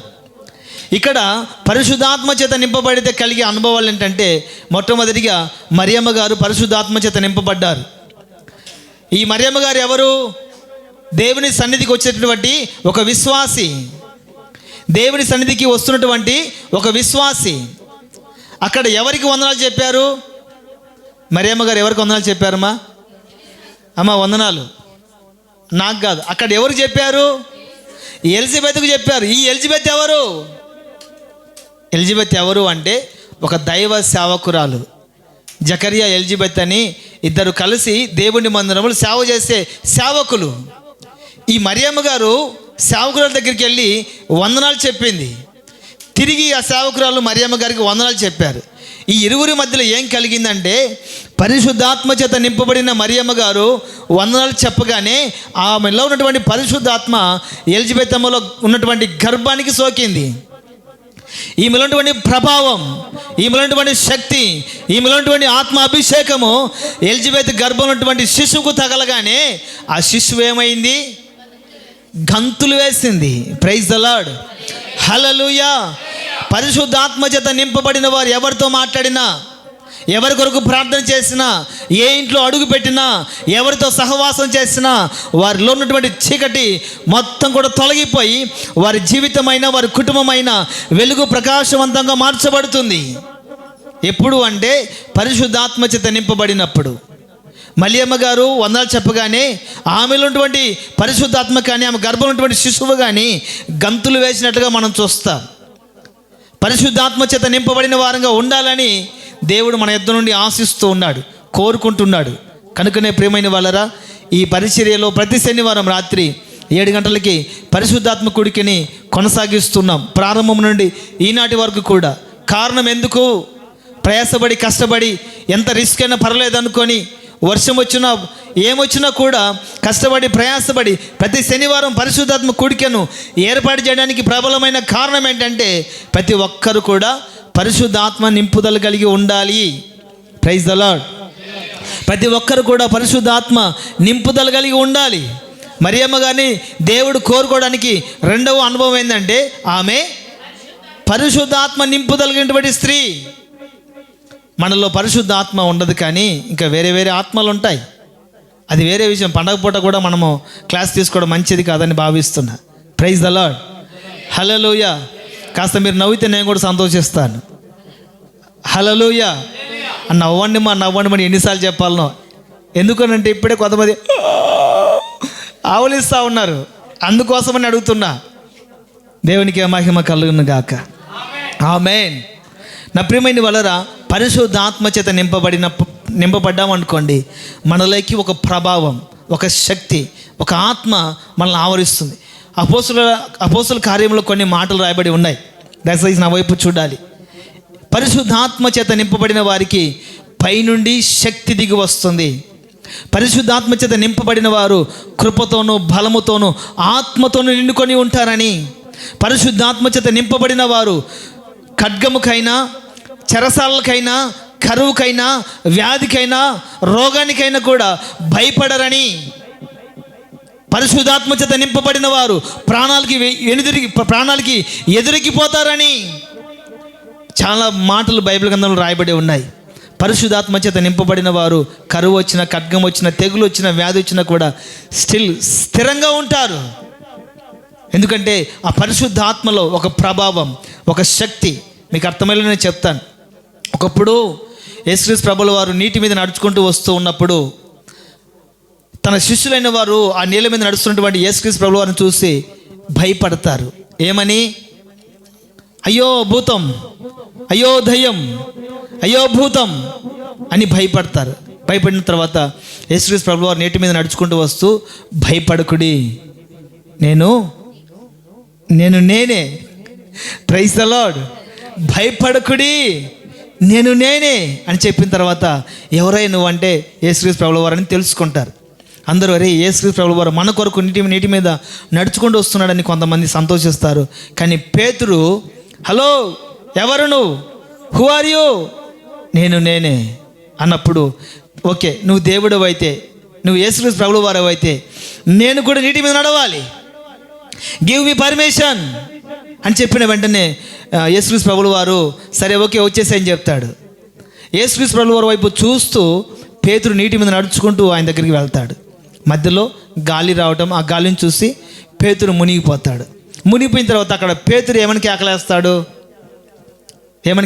ఇక్కడ పరిశుద్ధాత్మ చేత నింపబడితే కలిగే అనుభవాలు ఏంటంటే, మొట్టమొదటిగా మరియమ్మ గారు పరిశుద్ధాత్మ చేత నింపబడ్డారు. ఈ మరియమ్మ గారు ఎవరు? దేవుని సన్నిధికి వచ్చేటటువంటి ఒక విశ్వాసి, దేవుని సన్నిధికి వస్తున్నటువంటి ఒక విశ్వాసి. అక్కడ ఎవరికి వందనాలు చెప్పారు? మరియమ్మ గారు ఎవరికి వందనాలు చెప్పారమ్మా? అమ్మ వందనాలు నాకు కాదు, అక్కడ ఎవరికి చెప్పారు? ఎలిజబెత్కు చెప్పారు. ఈ ఎలిజబెత్ ఎవరు? ఎలిజబెత్ ఎవరు అంటే ఒక దైవ సేవకురాలు. జకరియా, ఎలిజబెత్ అని ఇద్దరు కలిసి దేవుని మందిరములు సేవ చేసే సేవకులు. ఈ మరియమ్మ గారు సేవకురాల దగ్గరికి వెళ్ళి వందనాలు చెప్పింది. తిరిగి ఆ సేవకురాలు మరియమ్మ గారికి వందనాలు చెప్పారు. ఈ ఇరువురి మధ్యలో ఏం కలిగిందంటే, పరిశుద్ధాత్మ చేత నింపబడిన మరియమ్మ గారు వందనాలు చెప్పగానే ఆమెలో ఉన్నటువంటి పరిశుద్ధాత్మ ఎలిజబెత్ అమ్మలో ఉన్నటువంటి గర్భానికి సోకింది. ఈమెలో ఉన్నటువంటి ప్రభావం, ఈమెలో ఉన్నటువంటి శక్తి, ఈమెలో ఉన్నటువంటి ఆత్మ అభిషేకము ఎలిజబెత్ గర్భంలో ఉన్నటువంటి శిశువుకు తగలగానే ఆ శిశువు ఏమైంది? గంతులు వేసింది. ప్రైజ్ ది లార్డ్, హల్లెలూయా. పరిశుద్ధాత్మ చేత నింపబడిన వారు ఎవరితో మాట్లాడినా, ఎవరి కొరకు ప్రార్థన చేసినా, ఏ ఇంట్లో అడుగు పెట్టినా, ఎవరితో సహవాసం చేసినా వారిలో ఉన్నటువంటి చీకటి మొత్తం కూడా తొలగిపోయి వారి జీవితమైన, వారి కుటుంబమైన వెలుగు ప్రకాశవంతంగా మార్చబడుతుంది. ఎప్పుడు అంటే పరిశుద్ధాత్మ చేత నింపబడినప్పుడు. మరియమ్మ గారు వందనాలు చెప్పగానే ఆమెలో ఉన్నటువంటి పరిశుద్ధాత్మ కానీ, ఆమె గర్భంలో ఉన్నటువంటి శిశువు కానీ గంతులు వేసినట్టుగా మనం చూస్తాం. పరిశుద్ధాత్మ చేత నింపబడిన వారంగా ఉండాలని దేవుడు మన యొద్ద నుండి ఆశిస్తూ ఉన్నాడు, కోరుకుంటున్నాడు. కనుకనే ప్రియమైన వాళ్ళరా, ఈ పరిచర్యలో ప్రతి శనివారం రాత్రి 7 గంటలకి పరిశుద్ధాత్మ కూడికని కొనసాగిస్తున్నాం. ప్రారంభం నుండి ఈనాటి వరకు కూడా. కారణం ఎందుకు? ప్రయాసపడి కష్టపడి ఎంత రిస్క్ అయినా పర్లేదు అనుకొని, వర్షం వచ్చినా ఏమొచ్చినా కూడా కష్టపడి ప్రయాసపడి ప్రతి శనివారం పరిశుద్ధాత్మ కూడికను ఏర్పాటు చేయడానికి ప్రబలమైన కారణం ఏంటంటే, ప్రతి ఒక్కరు కూడా పరిశుద్ధాత్మ నింపుదల కలిగి ఉండాలి. Praise the Lord. ప్రతి ఒక్కరు కూడా పరిశుద్ధాత్మ నింపుదల కలిగి ఉండాలి. మరియమ్మ గారిని దేవుడు కోరుకోవడానికి రెండవ అనుభవం ఏంటంటే, ఆమె పరిశుద్ధాత్మ నింపుదల కలిగినటువంటి స్త్రీ. మనలో పరిశుద్ధాత్మ ఉండదు, కానీ ఇంకా వేరే వేరే ఆత్మలు ఉంటాయి. అది వేరే విషయం. పండగ పూట కూడా మనము క్లాస్ తీసుకోవడం మంచిది కాదని భావిస్తున్నా. ప్రైజ్ ది లార్డ్, హల్లెలూయా. కాస్త మీరు నవ్వితే నేను కూడా సంతోషిస్తాను. హల్లెలూయా. నవ్వండి మా, నవ్వండి మరి ఎన్నిసార్లు చెప్పాలనో. ఎందుకనంటే ఇప్పుడే కొంతమంది ఆవలిస్తూ ఉన్నారు, అందుకోసమని అడుగుతున్నా. దేవునికి మహిమ కలుగును గాక. ఆమేన్. నా ప్రియమైన వాళ్ళరా, పరిశుద్ధాత్మ చేత నింపబడ్డామనుకోండి, మనలోకి ఒక ప్రభావం, ఒక శక్తి, ఒక ఆత్మ మనల్ని ఆవరిస్తుంది. అపోస్తుల కార్యంలో కొన్ని మాటలు రాయబడి ఉన్నాయి. దయచేసి నా వైపు చూడాలి. పరిశుద్ధాత్మ చేత నింపబడిన వారికి పైనుండి శక్తి దిగి వస్తుంది. పరిశుద్ధాత్మ చేత నింపబడిన వారు కృపతోనూ బలముతోనూ ఆత్మతోనూ నిండుకొని ఉంటారని. పరిశుద్ధాత్మ చేత నింపబడిన వారు ఖడ్గముకైనా, చెరసాలకైనా, కరువుకైనా, వ్యాధికైనా, రోగానికైనా కూడా భయపడరని. పరిశుద్ధాత్మ చేత నింపబడిన వారు ప్రాణాలకి ఎదురికిపోతారని చాలా మాటలు బైబిల్ గ్రంథంలో రాయబడి ఉన్నాయి. పరిశుద్ధాత్మ చేత నింపబడిన వారు కరువు వచ్చిన, ఖడ్గం వచ్చిన, తెగులు వచ్చిన, వ్యాధి వచ్చినా కూడా స్థిరంగా ఉంటారు. ఎందుకంటే ఆ పరిశుద్ధాత్మలో ఒక ప్రభావం, ఒక శక్తి. మీకు అర్థమయ్యేలా నేను చెప్తాను. ఒకప్పుడు యేసుక్రీస్తు ప్రభుల వారు నీటి మీద నడుచుకుంటూ వస్తూ ఉన్నప్పుడు తన శిష్యులైన వారు ఆ నీళ్ళ మీద నడుస్తున్నటువంటి యేసుక్రీస్తు ప్రభుల వారిని చూసి భయపడతారు. ఏమని? అయ్యో భూతం, అయ్యో దయ్యం, అయ్యో భూతం అని భయపడతారు. భయపడిన తర్వాత యేసుక్రీస్తు ప్రభుల వారు నీటి మీద నడుచుకుంటూ వస్తూ, భయపడకుడి, నేనే, ప్రైజ్ ద లార్డ్, భయపడకుడి, నేనే అని చెప్పిన తర్వాత ఎవరై నువ్వు అంటే యేసుక్రీస్తు ప్రభుల వారని తెలుసుకుంటారు. అందరూ అరే యేసుక్రీస్తు ప్రభుల వారు మన కొరకు నీటి మీద నడుచుకుంటూ వస్తున్నాడని కొంతమంది సంతోషిస్తారు. కానీ పేతురు, హలో ఎవరు నువ్వు, హూ ఆర్ యూ, నేనే అన్నప్పుడు, ఓకే నువ్వు దేవుడు అయితే, నువ్వు యేసుక్రీస్తు ప్రభుల వారు అయితే నేను కూడా నీటి మీద నడవాలి, గివ్ మీ పర్మిషన్ అని చెప్పిన వెంటనే యేసుక్రీస్తు ప్రభుల వారు సరే ఓకే వచ్చేసాయని చెప్తాడు. యేసుక్రీస్తు ప్రభుల వారి వైపు చూస్తూ పేతురు నీటి మీద నడుచుకుంటూ ఆయన దగ్గరికి వెళ్తాడు. మధ్యలో గాలి రావటం, ఆ గాలిని చూసి పేతురు మునిగిపోతాడు. మునిగిపోయిన తర్వాత అక్కడ పేతురు ఏమని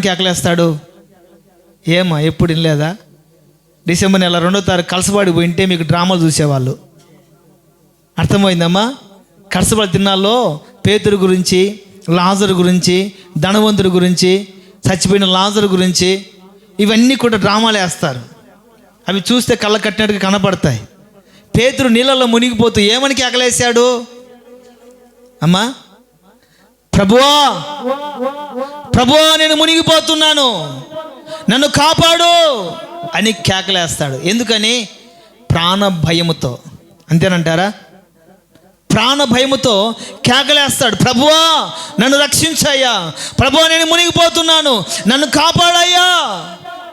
కేకలేస్తాడు? ఏమా ఎప్పుడు వినలేదా? డిసెంబర్ నెల 2వ తారీఖు కలసబాడి పోయింటే మీకు డ్రామాలు చూసేవాళ్ళు. అర్థమైందమ్మా? కలసబాడి తిన్నాల్లో పేతురు గురించి, లాజరు గురించి, ధనవంతుడి గురించి, చచ్చిపోయిన లాజరు గురించి ఇవన్నీ కూడా డ్రామాలు వేస్తారు. అవి చూస్తే కళ్ళ కట్టినట్టుగా కనపడతాయి. పేతురు నీళ్ళల్లో మునిగిపోతూ ఏమని కేకలేశాడు? అమ్మా, ప్రభువా నేను మునిగిపోతున్నాను, నన్ను కాపాడు అని కేకలేస్తాడు. ఎందుకని? ప్రాణ భయముతో. అంతేనంటారా? ప్రాణ భయముతో కేకలేస్తాడు, ప్రభువా నన్ను రక్షించయ్యా, ప్రభువా నేను మునిగిపోతున్నాను, నన్ను కాపాడయ్యా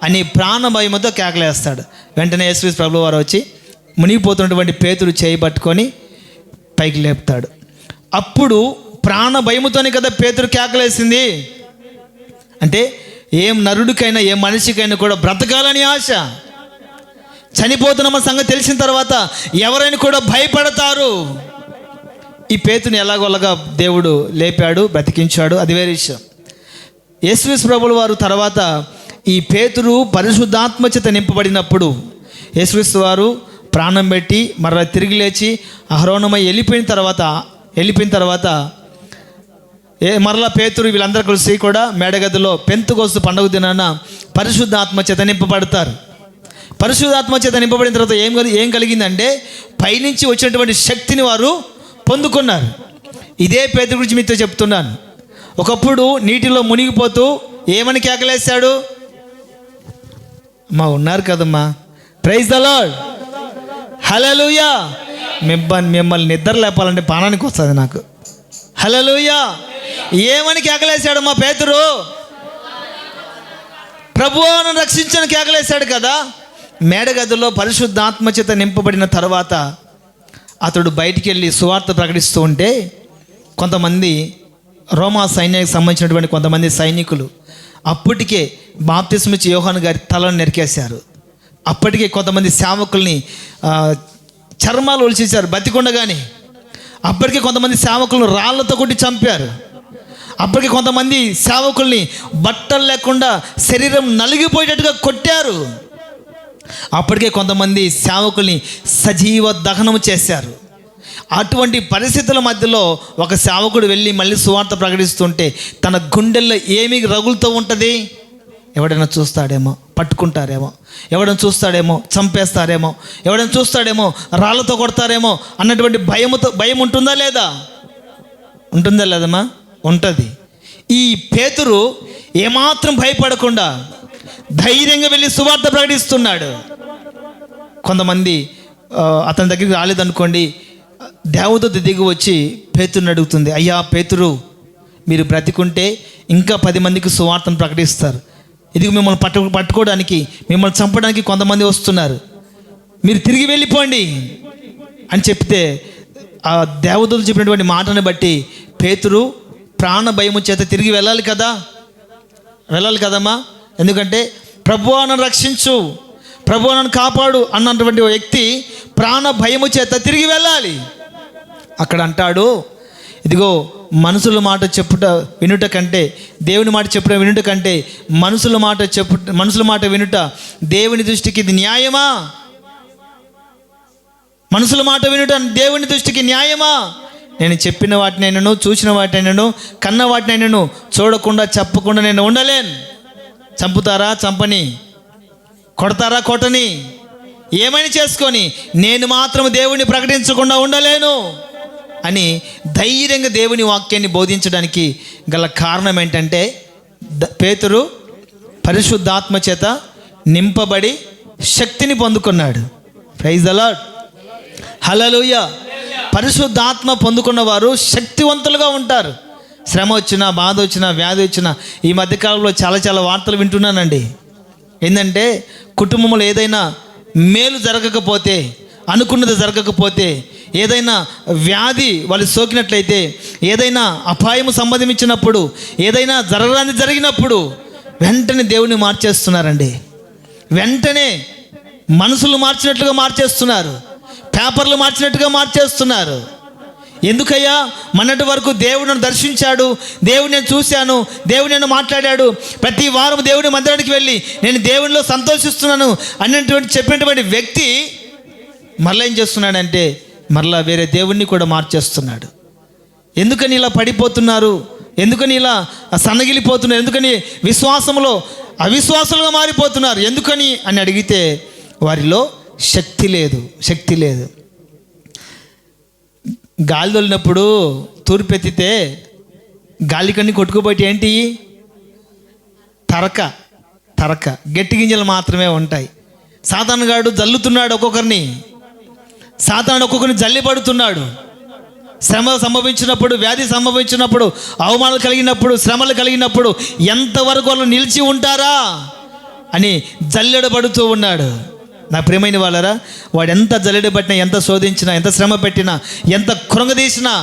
అని ప్రాణ భయముతో కేకలేస్తాడు. వెంటనే యేసుక్రీస్తు ప్రభువు వారు వచ్చి మునిగిపోతున్నటువంటి పేతురు చేయి పట్టుకొని పైకి లేపుతాడు. అప్పుడు ప్రాణ భయముతోనే కదా పేతురు కేకలేసింది. అంటే ఏం నరుడికైనా, ఏ మనిషికైనా కూడా బ్రతకాలని ఆశ. చనిపోతున్న సంగతి తెలిసిన తర్వాత ఎవరైనా కూడా భయపడతారు. ఈ పేతుని ఎలాగోలాగా దేవుడు లేపాడు, బ్రతికించాడు, అది వేరే విషయం. యేసుక్రీస్తు ప్రభుల వారు తర్వాత ఈ పేతురు పరిశుద్ధాత్మ చేత నింపబడినప్పుడు యేసుక్రీస్తు వారు ప్రాణం పెట్టి మరలా తిరిగి లేచి అహరోనమై వెళ్ళిపోయిన తర్వాత మరలా పేతురు వీళ్ళందరూ కలిసి కూడా మేడగదిలో పెంతెకోస్తు పండుగ దినాన పరిశుద్ధాత్మ చేత నింపబడతారు. పరిశుద్ధాత్మ చేత నింపబడిన తర్వాత ఏం కలిగిందంటే పైనుంచి వచ్చినటువంటి శక్తిని వారు పొందుకున్నారు. ఇదే పేతురు గురించి మీతో చెప్తున్నాను. ఒకప్పుడు నీటిలో మునిగిపోతూ ఏమని కేకలేశాడు? అమ్మా ఉన్నారు కదమ్మా, ప్రైజ్ ద లార్డ్, హల్లెలూయా. మిమ్మల్ని నిద్ర లేపాలంటే పానానికి వస్తుంది నాకు. హల్లెలూయా. ఏమని కేకలేశాడు మా పేతురు? ప్రభువా నన్ను రక్షించని కేకలేశాడు కదా. మేడగదిలో పరిశుద్ధాత్మ చేత నింపబడిన తర్వాత అతడు బయటికి వెళ్ళి సువార్త ప్రకటిస్తూ ఉంటే కొంతమంది రోమా సైన్యానికి సంబంధించినటువంటి కొంతమంది సైనికులు అప్పటికే బాప్తిస్మిచ్చి యోహాను గారి తలను నరికేశారు. అప్పటికే కొంతమంది సేవకుల్ని చర్మాలు ఒలిచేశారు బతికుండగానే. అప్పటికే కొంతమంది సేవకులను రాళ్లతో కొట్టి చంపారు. అప్పటికే కొంతమంది సేవకుల్ని బట్టలు లేకుండా శరీరం నలిగిపోయేటట్టుగా కొట్టారు. అప్పటికే కొంతమంది సేవకుల్ని సజీవ దహనం చేశారు. అటువంటి పరిస్థితుల మధ్యలో ఒక సేవకుడు వెళ్ళి మళ్ళీ సువార్త ప్రకటిస్తుంటే తన గుండెల్లో ఏమి రగులుతూ ఉంటుంది? ఎవడైనా చూస్తాడేమో, పట్టుకుంటారేమో, ఎవడైనా చూస్తాడేమో, చంపేస్తారేమో, ఎవడైనా చూస్తాడేమో, రాళ్ళతో కొడతారేమో అన్నటువంటి భయం ఉంటుందా లేదా? ఉంటుందా లేదమ్మా? ఉంటుంది. ఈ పేతురు ఏమాత్రం భయపడకుండా ధైర్యంగా వెళ్ళి సువార్త ప్రకటిస్తున్నాడు. కొంతమంది అతని దగ్గరికి రాలేదనుకోండి, దేవదూత దిగి వచ్చి పేతురుని అడుగుతుంది, అయ్యా పేతురు, మీరు బ్రతికుంటే ఇంకా 10 మందికి సువార్తను ప్రకటిస్తారు. ఇది మిమ్మల్ని పట్టుకోవడానికి, మిమ్మల్ని చంపడానికి కొంతమంది వస్తున్నారు, మీరు తిరిగి వెళ్ళిపోండి అని చెప్తే ఆ దేవదూతలు చెప్పినటువంటి మాటను బట్టి పేతురు ప్రాణ భయము చేత తిరిగి వెళ్ళాలి కదమ్మా. ఎందుకంటే ప్రభువా నన్ను రక్షించు, ప్రభువా నన్ను కాపాడు అన్నటువంటి వ్యక్తి ప్రాణ భయము చేత తిరిగి వెళ్ళాలి. అక్కడ అంటాడు, ఇదిగో మనుషుల మాట వినుట కంటే దేవుని మాట చెప్పడం వినుట కంటే మనుషుల మాట వినుట దేవుని దృష్టికి ఇది న్యాయమా? మనుషుల మాట వినుట దేవుని దృష్టికి న్యాయమా? నేను చెప్పిన వాటినైనాను, చూసిన వాటినైనాను, కన్న వాటినైనాను చూడకుండా చెప్పకుండా నేను ఉండలేను. చంపుతారా చంపని, కొడతారా కొట్టని, ఏమైనా చేసుకొని నేను మాత్రం దేవుని ప్రకటించకుండా ఉండలేను అని ధైర్యంగా దేవుని వాక్యాన్ని బోధించడానికి గల కారణం ఏంటంటే పేతురు పరిశుద్ధాత్మ చేత నింపబడి శక్తిని పొందుకున్నాడు. ప్రైజ్ ది లార్డ్, హల్లెలూయా. పరిశుద్ధాత్మ పొందుకున్న వారు శక్తివంతులుగా ఉంటారు. శ్రమ వచ్చినా, బాధ వచ్చినా, వ్యాధి వచ్చినా, ఈ మధ్యకాలంలో చాలా వార్తలు వింటున్నానండి. ఏంటంటే కుటుంబంలో ఏదైనా మేలు జరగకపోతే, అనుకున్నది జరగకపోతే, ఏదైనా వ్యాధి వాళ్ళు సోకినట్లయితే, ఏదైనా అపాయము సంబంధించినప్పుడు, ఏదైనా జరగరాని జరిగినప్పుడు వెంటనే దేవుని మార్చేస్తున్నారండి. వెంటనే మనసులు మార్చినట్లుగా మార్చేస్తున్నారు, పేపర్లు మార్చినట్టుగా మార్చేస్తున్నారు. ఎందుకయ్యా? మొన్నటి వరకు దేవుడు నన్ను దర్శించాడు, దేవుడు నేను చూశాను, దేవుడు నేను మాట్లాడాడు, ప్రతి వారం దేవుడి మందిరానికి వెళ్ళి నేను దేవునిలో సంతోషిస్తున్నాను అన్నటువంటి చెప్పినటువంటి వ్యక్తి మరలా ఏం చేస్తున్నాడంటే మరలా వేరే దేవుణ్ణి కూడా మార్చేస్తున్నాడు. ఎందుకని ఇలా పడిపోతున్నారు? ఎందుకని ఇలా సన్నగిలిపోతున్నారు? ఎందుకని విశ్వాసంలో అవిశ్వాసులుగా మారిపోతున్నారు? ఎందుకని అని అడిగితే వారిలో శక్తి లేదు. గాలి తోలినప్పుడు తూర్పెత్తితే గాలికన్నీ కొట్టుకుపోయి ఏంటి? తరక గట్టి గింజలు మాత్రమే ఉంటాయి. సాతానుగాడు జల్లుతున్నాడు ఒక్కొక్కరిని, జల్లి పడుతున్నాడు. శ్రమ సంభవించినప్పుడు, వ్యాధి సంభవించినప్పుడు, అవమానాలు కలిగినప్పుడు, శ్రమలు కలిగినప్పుడు ఎంతవరకు వాళ్ళు నిలిచి ఉంటారా అని జల్లెడబడుతూ ఉన్నాడు. నా ప్రియమైన వాళ్ళరా, వాడు ఎంత జల్లెడబట్టినా, ఎంత శోధించినా, ఎంత శ్రమ పెట్టినా, ఎంత కృంగదీసినా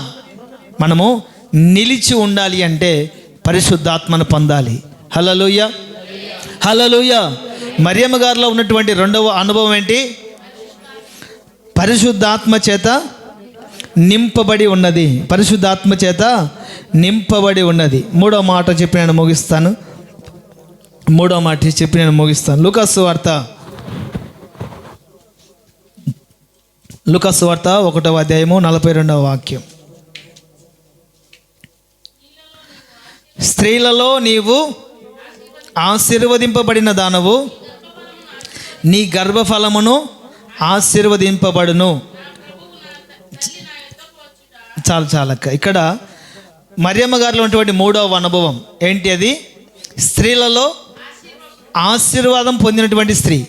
మనము నిలిచి ఉండాలి అంటే పరిశుద్ధాత్మను పొందాలి. హల్లెలూయా, హల్లెలూయా. మరియమ్మ గారిలో ఉన్నటువంటి రెండవ అనుభవం ఏంటి? పరిశుద్ధాత్మ చేత నింపబడి ఉన్నది. పరిశుద్ధాత్మ చేత నింపబడి ఉన్నది. మూడో మాట చెప్పి నేను ముగిస్తాను. లూకాసు వార్త 1వ అధ్యాయము 42వ వాక్యం. స్త్రీలలో నీవు ఆశీర్వదింపబడిన దానవు, నీ గర్భఫలమును ఆశీర్వదింపబడును. చాలక్క. ఇక్కడ మరియమ్మ గారిలో ఉన్నటువంటి మూడవ అనుభవం ఏంటి? అది స్త్రీలలో ఆశీర్వాదం పొందినటువంటి స్త్రీ,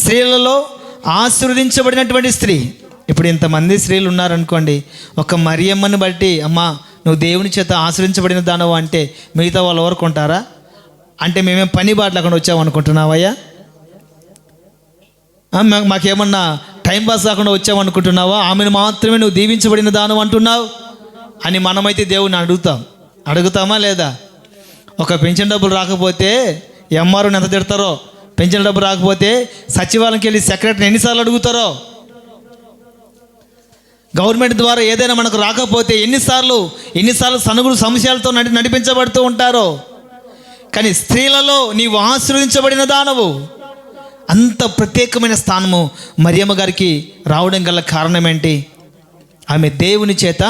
స్త్రీలలో ఆశీర్వదించబడినటువంటి స్త్రీ. ఇప్పుడు ఇంతమంది స్త్రీలు ఉన్నారనుకోండి, ఒక మరియమ్మని బట్టి అమ్మా నువ్వు దేవుని చేత ఆశీర్వించబడిన దానవు అంటే మిగతా వాళ్ళు ఎవరు కొంటారా? అంటే మేమేం పని బాటలేకుండా వచ్చామనుకుంటున్నావయ్యా? మాకేమన్నా టైం పాస్ కాకుండా వచ్చామనుకుంటున్నావా? ఆమెను మాత్రమే నువ్వు దీవించబడిన దానం అంటున్నావు అని మనమైతే దేవుని అడుగుతామా లేదా? ఒక పెన్షన్ డబ్బులు రాకపోతే ఎంఆర్ఓని ఎంత తిడతారో, పెన్షన్ డబ్బులు రాకపోతే సచివాలయంకి వెళ్ళి సెక్రటరీని ఎన్నిసార్లు అడుగుతారో, గవర్నమెంట్ ద్వారా ఏదైనా మనకు రాకపోతే ఎన్నిసార్లు సనుగులు సమస్యలతో నడిపించబడుతూ ఉంటారో. కానీ స్త్రీలలో నీవు ఆశీర్వదించబడిన దానవు. అంత ప్రత్యేకమైన స్థానము మరియమ్మ గారికి రావడం గల కారణం ఏంటి? ఆమె దేవుని చేత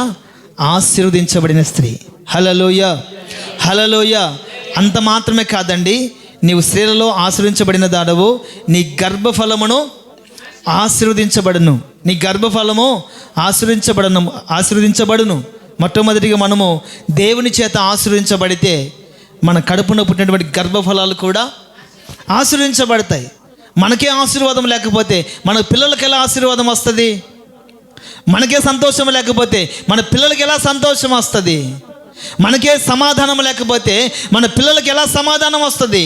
ఆశీర్వదించబడిన స్త్రీ. హల్లెలూయా, హల్లెలూయా. అంత మాత్రమే కాదండి, నీవు స్త్రీలలో ఆశీర్వదించబడిన దానవు, నీ గర్భఫలమును ఆశీర్వదించబడును. నీ గర్భఫలము ఆశీర్వదించబడును. మొట్టమొదటిగా మనము దేవుని చేత ఆశీర్వదించబడితే మన కడుపున పుట్టినటువంటి గర్భఫలాలు కూడా ఆశీర్వదించబడతాయి. మనకే ఆశీర్వాదం లేకపోతే మన పిల్లలకి ఎలా ఆశీర్వాదం వస్తుంది? మనకే సంతోషం లేకపోతే మన పిల్లలకి ఎలా సంతోషం వస్తుంది? మనకే సమాధానం లేకపోతే మన పిల్లలకి ఎలా సమాధానం వస్తుంది?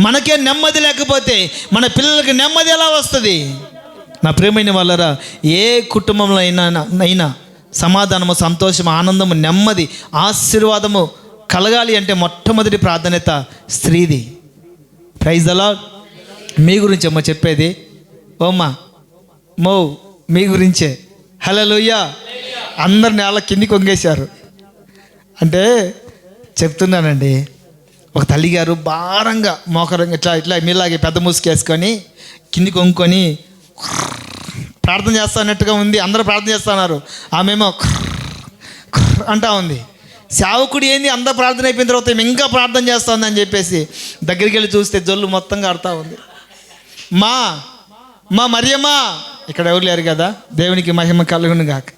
మనకే నెమ్మది లేకపోతే మన పిల్లలకి నెమ్మది ఎలా వస్తుంది? నా ప్రియమైన వాళ్ళరా, ఏ కుటుంబంలో అయినా సమాధానము, సంతోషము, ఆనందము, నెమ్మది, ఆశీర్వాదము కలగాలి అంటే మొట్టమొదటి ప్రాధాన్యత స్త్రీది. Praise the Lord. మీ గురించి అమ్మ చెప్పేది, ఓమ్మా మో మీ గురించే. హల్లెలూయా. అందరిని అలా కిందికి వంగేశారు. అంటే చెప్తున్నానండి, ఒక తల్లిగారు భారంగా మోకరంగా ఇట్లా ఇట్లా మీలాగే పెద్ద ముసుకేసుకొని కిందికి వంగుకొని ప్రార్థన చేస్తానట్టుగా ఉంది. అందరూ ప్రార్థన చేస్తున్నారు, ఆమెమో అంటా ఉంది. సేవకుడు ఏంది, అందరూ ప్రార్థన అయిపోయిన తర్వాత ఇంకా ప్రార్థన చేస్తుంది అని చెప్పేసి దగ్గరికి వెళ్ళి చూస్తే జొల్లు మొత్తంగా ఆడుతూ ఉంది. మా మరియమ్మ, ఇక్కడ ఎవరు లేరు కదా, దేవునికి మహిమ కలుగును గాక.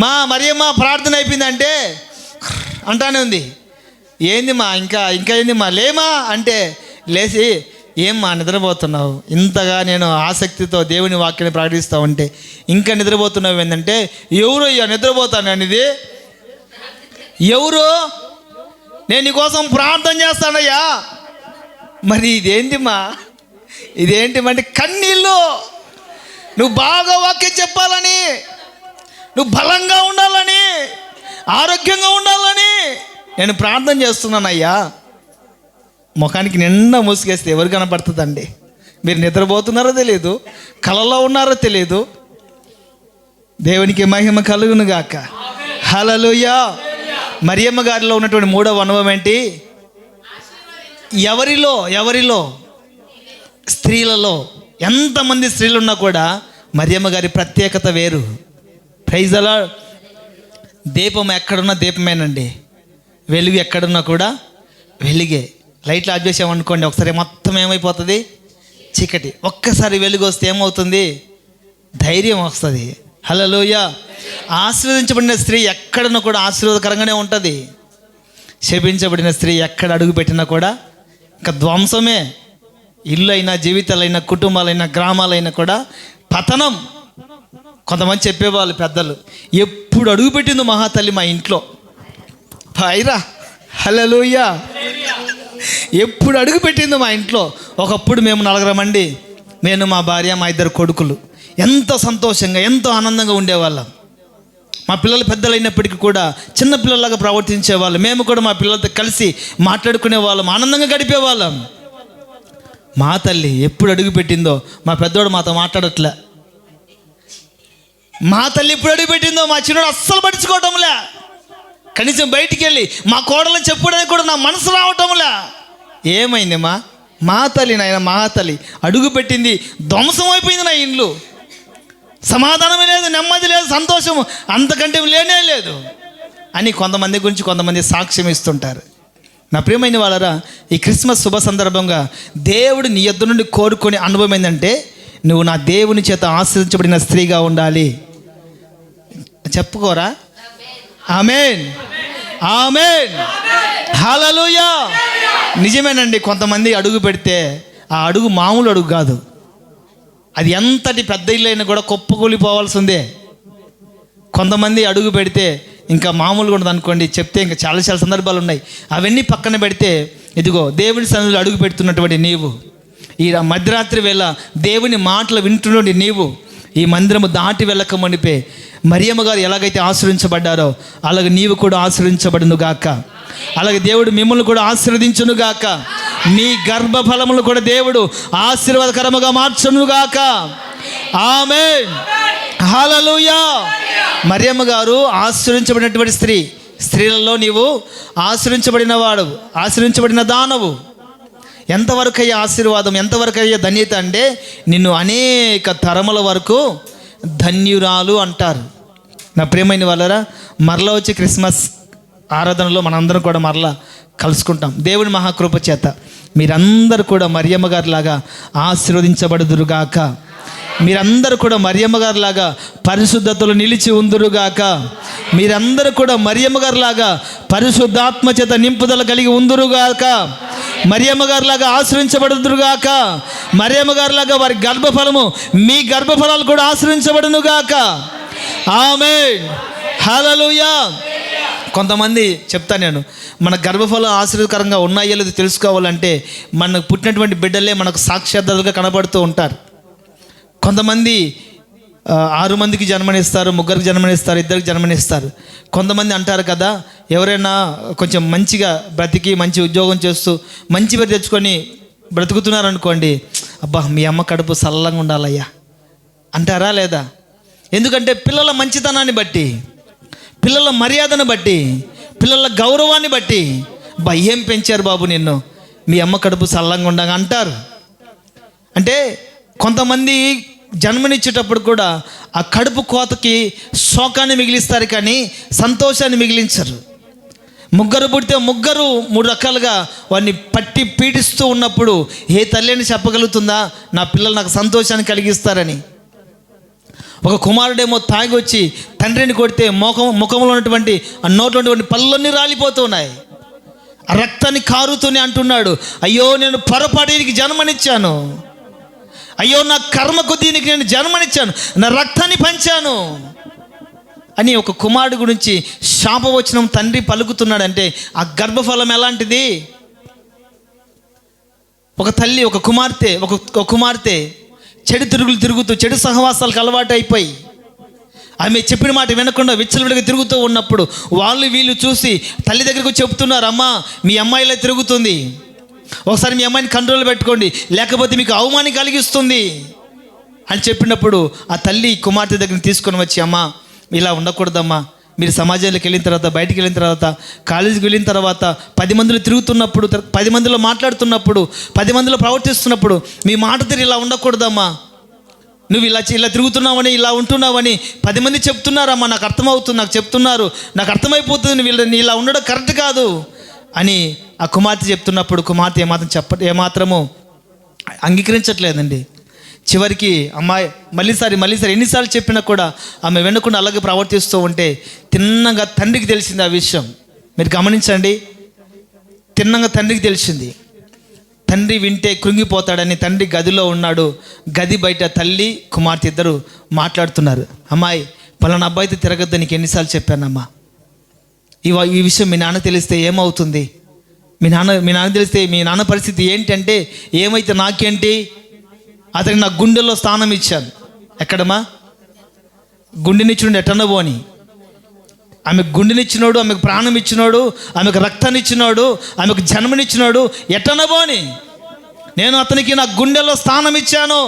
మా మరియమ్మ ప్రార్థన అయిపోయిందంటే అంటానే ఉంది. ఏంది మా ఇంకా ఏంది మా లేమా అంటే లేచి, ఏమ్మా నిద్రపోతున్నావు, ఇంతగా నేను ఆసక్తితో దేవుని వాక్యాన్ని ప్రకటిస్తూ ఉంటే ఇంకా నిద్రపోతున్నావు ఏంటంటే, ఎవరు అయ్యా నిద్రపోతాను అనేది, ఎవరు, నేను నీకోసం ప్రార్థన చేస్తానయ్యా. మరి ఇదేంటి అంటే కన్నీళ్ళు. నువ్వు బాగా వాక్యం చెప్పాలని, నువ్వు బలంగా ఉండాలని, ఆరోగ్యంగా ఉండాలని నేను ప్రార్థన చేస్తున్నానయ్యా. ముఖానికి నిండా మూసుకేస్తే ఎవరు కనపడుతుందండి? మీరు నిద్రపోతున్నారో తెలియదు, కలలో ఉన్నారో తెలియదు. దేవునికి మహిమ కలుగును గాక. హల్లెలూయా. మరియమ్మ గారిలో ఉన్నటువంటి మూడవ అనుభవం ఏంటి? ఎవరిలో స్త్రీలలో ఎంతమంది స్త్రీలు ఉన్నా కూడా మరియమ్మ గారి ప్రత్యేకత వేరు. Praise the Lord. దీపం ఎక్కడున్నా దీపమేనండి, వెలుగు ఎక్కడున్నా కూడా వెలుగే. లైట్లు ఆఫ్ చేసామనుకోండి, ఒకసారి మొత్తం ఏమైపోతుంది? చీకటి. ఒక్కసారి వెలుగు వస్తే ఏమవుతుంది? ధైర్యం వస్తుంది. హల్లెలూయా. ఆశీర్వదించబడిన స్త్రీ ఎక్కడున్నా కూడా ఆశీర్వాదకరంగానే ఉంటుంది. శపించబడిన స్త్రీ ఎక్కడ అడుగు పెట్టినా కూడా ఇంకా ధ్వంసమే. ఇల్లు అయినా, జీవితాలైనా, కుటుంబాలైనా, గ్రామాలైనా కూడా పతనం. కొంతమంది చెప్పేవాళ్ళు పెద్దలు, ఎప్పుడు అడుగు పెట్టిందో మహాతల్లి మా ఇంట్లో పైరా. హల్లెలూయా. ఎప్పుడు అడుగు పెట్టిందో మా ఇంట్లో. ఒకప్పుడు మేము 4 మంది, నేను, మా భార్య, మా 2 కొడుకులు, ఎంతో సంతోషంగా ఎంతో ఆనందంగా ఉండేవాళ్ళం. మా పిల్లలు పెద్దలైనప్పటికీ కూడా చిన్న పిల్లలాగా ప్రవర్తించేవాళ్ళు. మేము కూడా మా పిల్లలతో కలిసి మాట్లాడుకునే వాళ్ళం, ఆనందంగా గడిపేవాళ్ళం. మా తల్లి ఎప్పుడు అడుగు పెట్టిందో, మా పెద్దోడు మాతో మాట్లాడట్లే. మా తల్లి ఎప్పుడు అడుగు పెట్టిందో మా చిన్నోడు అస్సలు పట్టించుకోవటంలే. కనీసం బయటికి వెళ్ళి మా కోడలను చెప్పుకోవడానికి కూడా నా మనసు రావటంలే. ఏమైంది? మా తల్లి నాయన, మా తల్లి అడుగు పెట్టింది, ధ్వంసం అయిపోయింది నా ఇండ్లు. సమాధానమే లేదు, నెమ్మది లేదు, సంతోషము అంతకంటే లేనే లేదు అని కొంతమంది గురించి కొంతమంది సాక్ష్యం ఇస్తుంటారు. నా ప్రియమైన వాళ్ళరా, ఈ క్రిస్మస్ శుభ సందర్భంగా దేవుడు నీ యొద్ద నుండి కోరుకునే అనుభవం ఏంటంటే, నువ్వు నా దేవుని చేత ఆశీర్వదించబడిన స్త్రీగా ఉండాలి. చెప్పుకోరా? ఆమేన్, ఆమేన్, హల్లెలూయా. నిజమేనండి. కొంతమంది అడుగు పెడితే ఆ అడుగు మామూలు అడుగు కాదు. అది ఎంతటి పెద్ద ఇల్లు అయినా కూడా కుప్పకూలిపోవాల్సిందే. కొంతమంది అడుగు పెడితే ఇంకా మామూలుగా ఉండదు అనుకోండి, చెప్తే ఇంకా చాలా సందర్భాలు ఉన్నాయి. అవన్నీ పక్కన పెడితే, ఇదిగో దేవుని సన్నిధిలో అడుగు పెడుతున్నటువంటి నీవు, ఈ మధ్యరాత్రి వేళ దేవుని మాటలు వింటున్నటువంటి నీవు, ఈ మందిరము దాటి వెళ్ళక మునిపే మరియమ్మ గారు ఎలాగైతే ఆశీర్వించబడ్డారో అలాగే నీవు కూడా ఆశీర్వించబడును గాక. అలాగే దేవుడు మిమ్మల్ని కూడా ఆశీర్వదించును గాక. మీ గర్భఫలములు కూడా దేవుడు ఆశీర్వాదకరముగా మార్చును గాక. ఆమేన్, హల్లెలూయా. మరియమ్మ గారు ఆశీర్వించబడినటువంటి స్త్రీ. స్త్రీలలో నీవు ఆశీర్వించబడినవాడు, ఆశీర్వించబడిన దానవు. ఎంతవరకు అయ్యే ఆశీర్వాదం, ఎంతవరకు అయ్యే ధన్యత అంటే, నిన్ను అనేక తరముల వరకు ధన్యురాలు అంటారు. నా ప్రియమైన వాళ్ళరా, మరలా వచ్చే క్రిస్మస్ ఆరాధనలో మనందరం కూడా మరలా కలుసుకుంటాం. దేవుని మహాకృప చేత మీరందరూ కూడా మరియమ్మ గారిలాగా ఆశీర్వదించబడుదురుగాక. మీరందరూ కూడా మరియమ్మ గారిలాగా పరిశుద్ధతలు నిలిచి ఉందురుగాక. మీరందరూ కూడా మరియమ్మ గారిలాగా పరిశుద్ధాత్మ చేత నింపుదల కలిగి ఉందురుగాక. మరియమ్మ గారిలాగా ఆశ్రయించబడుదురుగాక. మరియమ్మ గారిలాగా వారి గర్భఫలము, మీ గర్భఫలాలు కూడా ఆశ్రయించబడునుగాక. ఆమేన్, హల్లెలూయా. కొంతమంది చెప్తాను నేను, మన గర్భఫలం ఆశీర్వదకరంగా ఉన్నాయో లేదో తెలుసుకోవాలంటే మనకు పుట్టినటువంటి బిడ్డలే మనకు సాక్షాత్తుగా కనబడుతూ ఉంటారు. కొంతమంది 6 మందికి జన్మనిస్తారు, 3కి జన్మనిస్తారు, 2కి జన్మనిస్తారు. కొంతమంది అంటారు కదా, ఎవరైనా కొంచెం మంచిగా బ్రతికి మంచి ఉద్యోగం చేస్తూ మంచి పేరు తెచ్చుకొని బ్రతుకుతున్నారు అనుకోండి, అబ్బా మీ అమ్మ కడుపు చల్లంగా ఉండాలయ్యా అంటారా లేదా? ఎందుకంటే పిల్లల మంచితనాన్ని బట్టి, పిల్లల మర్యాదను బట్టి, పిల్లల గౌరవాన్ని బట్టి, అబ్బా ఏం పెంచారు బాబు నిన్ను, మీ అమ్మ కడుపు చల్లంగా ఉండగా అంటారు. అంటే కొంతమంది జన్మనిచ్చేటప్పుడు కూడా ఆ కడుపు కోతకి శోకాన్ని మిగిలిస్తారు కానీ సంతోషాన్ని మిగిలించరు. 3 పుడితే 3 రకాలుగా వాడిని పట్టి పీడిస్తూ ఉన్నప్పుడు ఏ తల్లి అని చెప్పగలుగుతుందా నా పిల్లలు నాకు సంతోషాన్ని కలిగిస్తారని? ఒక కుమారుడేమో తాగి వచ్చి తండ్రిని కొడితే ముఖంలో ఉన్నటువంటి ఆ నోట్లో ఉన్నటువంటి పళ్ళన్నీ రాలిపోతూ ఉన్నాయి. ఆ రక్తాన్ని కారుతూనే అంటున్నాడు, అయ్యో నేను పొరపాటుకి జన్మనిచ్చాను, అయ్యో నా కర్మకు దీనికి నేను జన్మనిచ్చాను, నా రక్తాన్ని పంచాను అని ఒక కుమారుడు గురించి శాపవచనం తండ్రి పలుకుతున్నాడంటే ఆ గర్భఫలం ఎలాంటిది? ఒక తల్లి, ఒక కుమార్తె చెడు తిరుగుతూ చెడు సహవాసాలకు అలవాటు అయిపోయి ఆమె చెప్పిన మాట వినకుండా విచ్చలవిడిగా తిరుగుతూ ఉన్నప్పుడు వాళ్ళు వీళ్ళు చూసి తల్లి దగ్గరకు చెప్తున్నారు, అమ్మా మీ అమ్మాయిలా తిరుగుతుంది, ఒకసారి మీ అమ్మాయిని కంట్రోల్ పెట్టుకోండి లేకపోతే మీకు అవమానం కలిగిస్తుంది అని చెప్పినప్పుడు ఆ తల్లి కుమార్తె దగ్గరికి తీసుకొని వచ్చి, అమ్మా ఇలా ఉండకూడదమ్మా, మీరు సమాజంలోకి వెళ్ళిన తర్వాత, బయటికి వెళ్ళిన తర్వాత, కాలేజీకి వెళ్ళిన తర్వాత 10 మందిలో తిరుగుతున్నప్పుడు, 10 మందిలో మాట్లాడుతున్నప్పుడు, 10 మందిలో ప్రవర్తిస్తున్నప్పుడు మీ మాట తీరు ఇలా ఉండకూడదమ్మా, నువ్వు ఇలా తిరుగుతున్నావని, ఇలా ఉంటున్నావని 10 మంది చెప్తున్నారమ్మా, నాకు అర్థమవుతుంది, నాకు చెప్తున్నారు, నాకు అర్థమైపోతుంది, నువ్వు ఇలా ఉండడం కరెక్ట్ కాదు అని ఆ కుమార్తె చెప్తున్నప్పుడు కుమార్తె ఏమాత్రము అంగీకరించట్లేదండి. చివరికి అమ్మాయి మళ్ళీసారి ఎన్నిసార్లు చెప్పినా కూడా ఆమె వెనుకుండా అలాగే ప్రవర్తిస్తూ ఉంటే తిన్నగా తండ్రికి తెలిసింది ఆ విషయం. మీరు గమనించండి, తిన్నగా తండ్రికి తెలిసింది. తండ్రి వింటే కృంగిపోతాడని తండ్రి గదిలో ఉన్నాడు. గది బయట తల్లి కుమార్తె ఇద్దరు మాట్లాడుతున్నారు. అమ్మాయి పలానా అబ్బాయితో తిరగద్దు, నీకు ఎన్నిసార్లు చెప్పానమ్మా, ఈ విషయం మీ నాన్న తెలిస్తే ఏమవుతుంది, మీ నాన్న తెలిస్తే మీ నాన్న పరిస్థితి ఏంటంటే, ఏమైతే నాకేంటి, అతనికి నా గుండెల్లో స్థానం ఇచ్చాను. ఎక్కడమ్మా? గుండెనిచ్చినోడు ఎట్టన్నా పోని, ఆమెకు గుండెనిచ్చినోడు, ఆమెకు ప్రాణం ఇచ్చినోడు, ఆమెకు రక్తాన్ని ఇచ్చినోడు, ఆమెకు జన్మనిచ్చినోడు ఎట్టన్నా పోని, నేను అతనికి నా గుండెల్లో స్థానం ఇచ్చాను,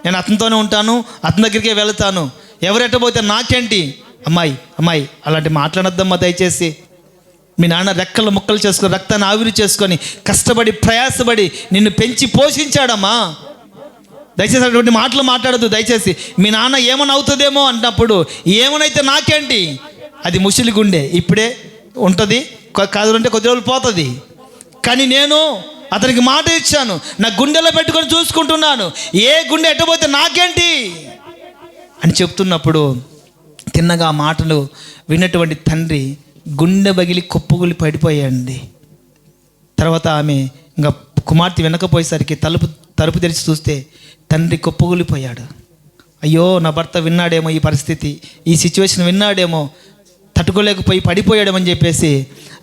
నేను అతనితోనే ఉంటాను, అతని దగ్గరికే వెళతాను, ఎవరెట్టబోతే నాకేంటి? అమ్మాయి అలాంటి మాట్లాడొద్దమ్మా దయచేసి. మీ నాన్న రెక్కలు ముక్కలు చేసుకొని రక్తాన్ని ఆవిరి చేసుకొని కష్టపడి ప్రయాసపడి నిన్ను పెంచి పోషించాడమ్మా, దయచేసి అటువంటి మాటలు మాట్లాడద్దు దయచేసి. మీ నాన్న ఏమని అవుతుందేమో అన్నప్పుడు ఏమనైతే నాకేంటి, అది ముసిలి గుండె ఇప్పుడే ఉంటుంది, కాదు అంటే కొద్ది రోజులు పోతుంది, కానీ నేను అతనికి మాట ఇచ్చాను, నా గుండెలో పెట్టుకొని చూసుకుంటున్నాను, ఏ గుండె ఎట్టబోతే నాకేంటి అని చెప్తున్నప్పుడు తిన్నగా ఆ మాటలు విన్నటువంటి తండ్రి గుండె బగిలి కుప్పగులి పడిపోయాడండి. తర్వాత ఆమె ఇంకా కుమార్తె వెనకపోయేసరికి తలుపు తెరిచి చూస్తే తండ్రి కుప్పగులిపోయాడు. అయ్యో నా భర్త విన్నాడేమో, ఈ పరిస్థితి, ఈ సిచ్యువేషన్ విన్నాడేమో, తట్టుకోలేకపోయి పడిపోయాడేమని చెప్పేసి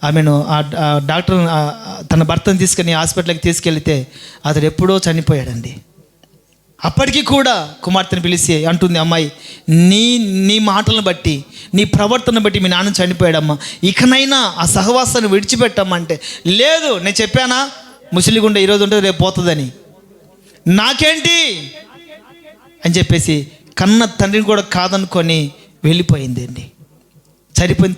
ఆమెను ఆ డాక్టర్ తన భర్తను తీసుకొని హాస్పిటల్కి తీసుకెళ్తే అతడు ఎప్పుడో చనిపోయాడండి. అప్పటికీ కూడా కుమార్తెను పిలిచి అంటుంది, అమ్మాయి నీ మాటలను బట్టి, నీ ప్రవర్తన బట్టి మీ నాన్న చనిపోయాడమ్మా, ఇకనైనా ఆ సహవాసాన్ని విడిచిపెట్టమ్మా అంటే, లేదు నేను చెప్పానా ముసలిగుండె ఈరోజు ఉంటుంది రేపు పోతుందని, నాకేంటి అని చెప్పేసి కన్న తండ్రిని కూడా కాదనుకొని వెళ్ళిపోయింది అండి. సరిపోయిన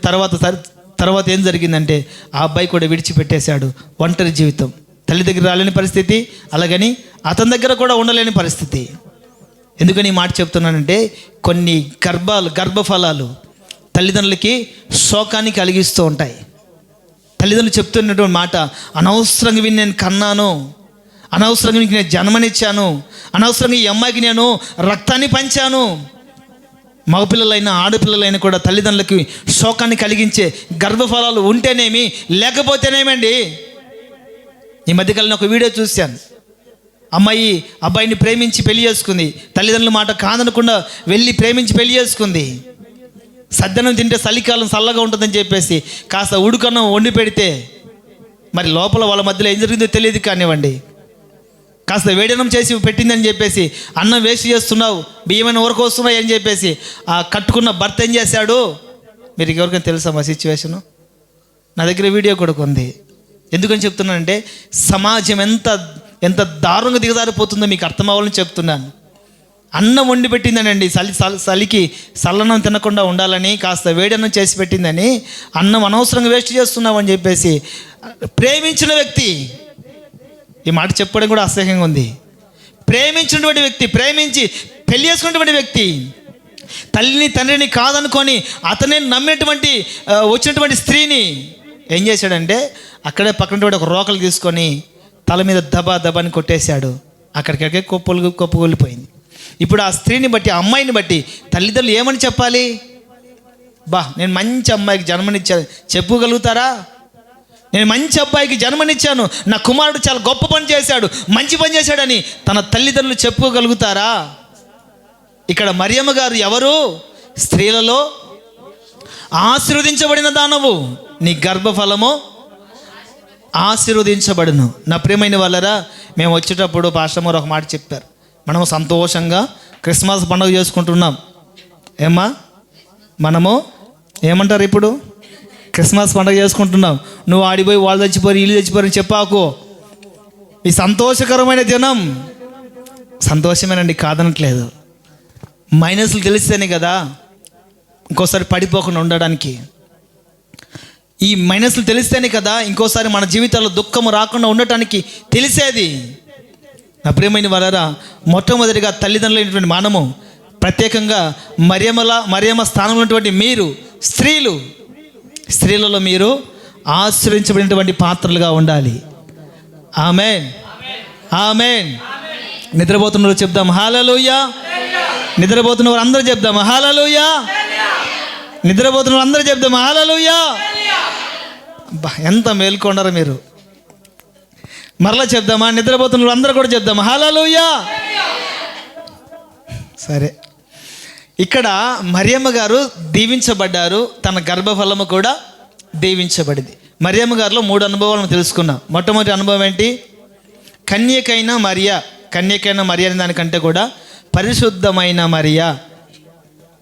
తర్వాత ఏం జరిగిందంటే ఆ అబ్బాయి కూడా విడిచిపెట్టేశాడు. ఒంటరి జీవితం, తల్లి దగ్గర రాలేని పరిస్థితి, అలాగని అతని దగ్గర కూడా ఉండలేని పరిస్థితి. ఎందుకని ఈ మాట చెప్తున్నానంటే కొన్ని గర్భఫలాలు తల్లిదండ్రులకి శోకాన్ని కలిగిస్తూ ఉంటాయి. తల్లిదండ్రులు చెప్తున్నటువంటి మాట, అనవసరంగా విని నేను కన్నాను, అనవసరంగా నేను జన్మనిచ్చాను, అనవసరంగా ఈ అమ్మాయికి నేను రక్తాన్ని పంచాను. మగపిల్లలైనా ఆడపిల్లలైనా కూడా తల్లిదండ్రులకి శోకాన్ని కలిగించే గర్భఫలాలు ఉంటేనేమి లేకపోతేనేమండి. ఈ మధ్యకాలంలో ఒక వీడియో చూశాను. అమ్మాయి అబ్బాయిని ప్రేమించి పెళ్లి చేసుకుంది, తల్లిదండ్రుల మాట కాదనకుండా వెళ్ళి ప్రేమించి పెళ్లి చేసుకుంది. సద్దనం తింటే చలికాలం చల్లగా ఉంటుందని చెప్పేసి కాస్త ఉడుకన్నం వండి పెడితే మరి లోపల వాళ్ళ మధ్యలో ఏం జరిగిందో తెలియదు కానివ్వండి, కాస్త వేడనం చేసి పెట్టిందని చెప్పేసి అన్నం వేస్ట్ చేస్తున్నావు, బియ్యమైన ఊరకు వస్తున్నాయి అని చెప్పేసి ఆ కట్టుకున్న భర్త ఏం చేశాడు? మీరు ఎవరికైనా తెలుసా మా సిచ్యువేషను? నా దగ్గర వీడియో కూడా ఉంది. ఎందుకని చెప్తున్నానంటే సమాజం ఎంత దారుణంగా దిగజారిపోతుందో మీకు అర్థం అవ్వాలని చెప్తున్నాను. అన్నం వండి పెట్టిందనండి, చలికి చల్లన్నం తినకుండా ఉండాలని కాస్త వేడన్నం చేసి పెట్టిందని అన్నం అనవసరంగా వేస్ట్ చేస్తున్నావు అని చెప్పేసి ప్రేమించిన వ్యక్తి, ఈ మాట చెప్పడం కూడా అసహ్యంగా ఉంది. ప్రేమించినటువంటి వ్యక్తి, ప్రేమించి పెళ్లి చేసుకున్నటువంటి వ్యక్తి, తల్లిని తండ్రిని కాదనుకొని అతనే నమ్మినటువంటి వచ్చినటువంటి స్త్రీని ఏం చేశాడంటే అక్కడే పక్కన ఒక రోకలు తీసుకొని తల మీద దబాని కొట్టేశాడు. అక్కడికక్కడే కొప్పుకొలిపోయింది. ఇప్పుడు ఆ స్త్రీని బట్టి, ఆ అమ్మాయిని బట్టి తల్లిదండ్రులు ఏమని చెప్పాలి? నేను మంచి అమ్మాయికి జన్మనిచ్చాను చెప్పుకోగలుగుతారా? నేను మంచి అబ్బాయికి జన్మనిచ్చాను, నా కుమారుడు చాలా గొప్ప పని చేశాడు, మంచి పని చేశాడని తన తల్లిదండ్రులు చెప్పుకోగలుగుతారా? ఇక్కడ మరియమ్మ గారు ఎవరు? స్త్రీలలో ఆశీర్వదించబడిన దానవు, నీ గర్భఫలము ఆశీర్వదించబడును. నా ప్రియమైన వాళ్ళరా, మేము వచ్చేటప్పుడు పాస్టర్ గారు ఒక మాట చెప్పారు. మనము సంతోషంగా క్రిస్మస్ పండుగ చేసుకుంటున్నాం. ఏమ్మా, మనము ఏమంటారు ఇప్పుడు? క్రిస్మస్ పండుగ చేసుకుంటున్నాం. నువ్వు ఆడిపోయి వాళ్ళు చచ్చిపోయి వీళ్ళు చచ్చిపోయి చెప్పాకు. ఈ సంతోషకరమైన దినం సంతోషమేనండి, కాదనట్లేదు. మైనస్లు తెలిస్తేనే కదా ఇంకోసారి పడిపోకుండా ఉండడానికి. ఈ మైనస్లు తెలిస్తేనే కదా ఇంకోసారి మన జీవితాల్లో దుఃఖము రాకుండా ఉండటానికి తెలిసేది. నా ప్రియమైన వారరా, మొట్టమొదటిగా తల్లిదండ్రులైనటువంటి మనము, ప్రత్యేకంగా మరియమ్మ స్థానంలో ఉన్నటువంటి మీరు స్త్రీలలో మీరు ఆశ్రయించబడినటువంటి పాత్రలుగా ఉండాలి. ఆమేన్, ఆమేన్. నిద్రపోతున్నారు చెప్దాం హల్లెలూయా. నిద్రపోతున్న వారు అందరూ చెప్దాం హల్లెలూయా. నిద్రపోతున్న వారు అందరూ చెప్దాం హల్లెలూయా. ఎంత మేల్కొండారు మీరు. మరలా చెప్దామా? నిద్రపోతున్న వారు అందరూ కూడా చెప్దాం హల్లెలూయా. సరే, ఇక్కడ మరియమ్మ గారు దీవించబడ్డారు, తన గర్భఫలము కూడా దీవించబడింది. మరియమ్మ గారిలో 3 అనుభవాలను తెలుసుకున్నాం. మొట్టమొదటి అనుభవం ఏంటి? కన్యకైన మరియా అనే దానికంటే కూడా పరిశుద్ధమైన మరియా.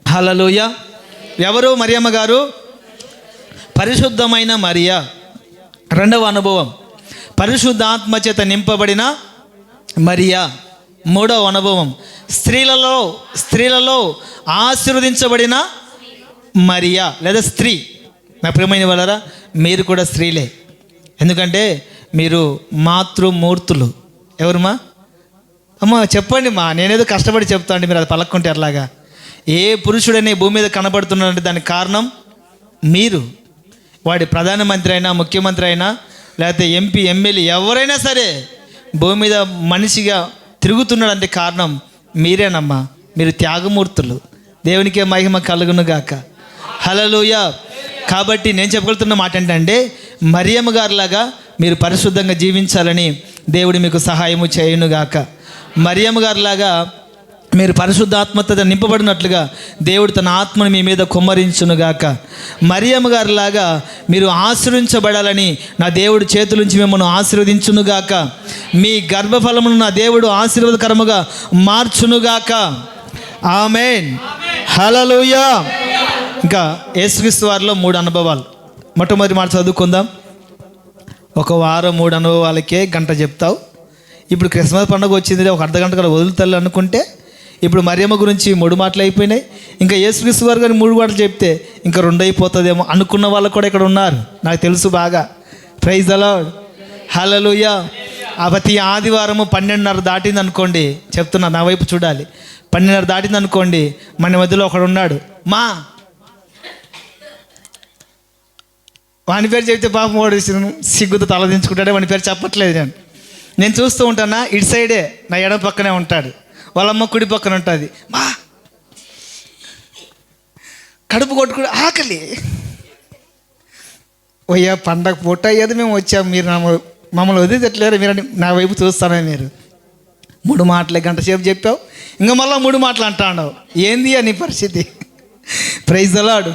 హల్లెలూయా. ఎవరు మరియమ్మ గారు? పరిశుద్ధమైన మరియా. రెండవ అనుభవం పరిశుద్ధాత్మ చేత నింపబడిన మరియా. మూడవ అనుభవం స్త్రీలలో ఆశీర్వదించబడిన మరియా లేదా స్త్రీ. నా ప్రియమైన వాళ్ళరా, మీరు కూడా స్త్రీలే. ఎందుకంటే మీరు మాతృమూర్తులు. ఎవరుమా? అమ్మ చెప్పండి మా, నేనేదో కష్టపడి చెప్తా అండి, మీరు అది పలక్కుంటే అట్లాగా. ఏ పురుషుడని భూమి మీద కనబడుతున్నాడంటే దానికి కారణం మీరు. వాడి ప్రధానమంత్రి అయినా, ముఖ్యమంత్రి అయినా, లేకపోతే ఎంపీ, ఎమ్మెల్యే ఎవరైనా సరే భూమి మీద మనిషిగా తిరుగుతున్నాడంటే కారణం మీరేనమ్మా. మీరు త్యాగమూర్తులు. దేవునికే మహిమ కలుగును గాక. హల్లెలూయా. కాబట్టి నేను చెప్పగలుగుతున్న మాట ఏంటంటే, మరియమ్మ గారిలాగా మీరు పరిశుద్ధంగా జీవించాలని దేవుడు మీకు సహాయము చేయునుగాక. మరియమ్మ గారిలాగా మీరు పరిశుద్ధాత్మతో నింపబడినట్లుగా దేవుడు తన ఆత్మను మీ మీద కుమ్మరించునుగాక. మరియమ్మ గారిలాగా మీరు ఆశీర్వించబడాలని నా దేవుడు చేతుల నుంచి మిమ్మల్ని ఆశీర్వదించునుగాక. మీ గర్భఫలమును నా దేవుడు ఆశీర్వాదకరముగా మార్చునుగాక. ఆమేన్, హల్లెలూయా. ఇంకా యేసుక్రీస్తు వారిలో 3 అనుభవాలు. మొట్టమొదటి మాట చదువుకుందాం. ఒక వారం 3 అనుభవాలకే గంట చెప్తావు. ఇప్పుడు క్రిస్మస్ పండుగ వచ్చింది, ఒక అర్ధగంట కూడా వదులుతారు అనుకుంటే ఇప్పుడు మరియమ్మ గురించి 3 మాటలు అయిపోయినాయి. ఇంకా యేసుక్రీస్తు వారు కానీ 3 మాటలు చెప్తే ఇంకా 2 అయిపోతుందేమో అనుకున్న వాళ్ళు కూడా ఇక్కడ ఉన్నారు, నాకు తెలుసు బాగా. ప్రైజ్ ది లార్డ్, హల్లెలూయా. ప్రతి ఆదివారము 12:30 దాటింది అనుకోండి, చెప్తున్నా నా వైపు చూడాలి. 12:30 దాటింది అనుకోండి, మన మధ్యలో ఒకడు ఉన్నాడు. వాని పేరు చెప్తే పాపం వాడు సిగ్గుతో తలదించుకుంటాడే, వాని పేరు చెప్పట్లేదు. నేను చూస్తూ ఉంటానా, ఇటు సైడే నా ఎడమ పక్కనే ఉంటాడు, వాళ్ళమ్మ కుడి పక్కన ఉంటుంది. కడుపు కొట్టుకుని ఆకలి, ఓయ్యా పండగ పూట అయ్యేది మేము వచ్చాము, మీరు మమ్మల్ని వదిలేట్లేరు, మీరు నా వైపు చూస్తానే. మీరు 3 మాటలే గంట సేపు చెప్పావు, ఇంకా మళ్ళీ 3 మాటలు అంటాడు. ఏంది అని పరిస్థితి? Praise the Lord.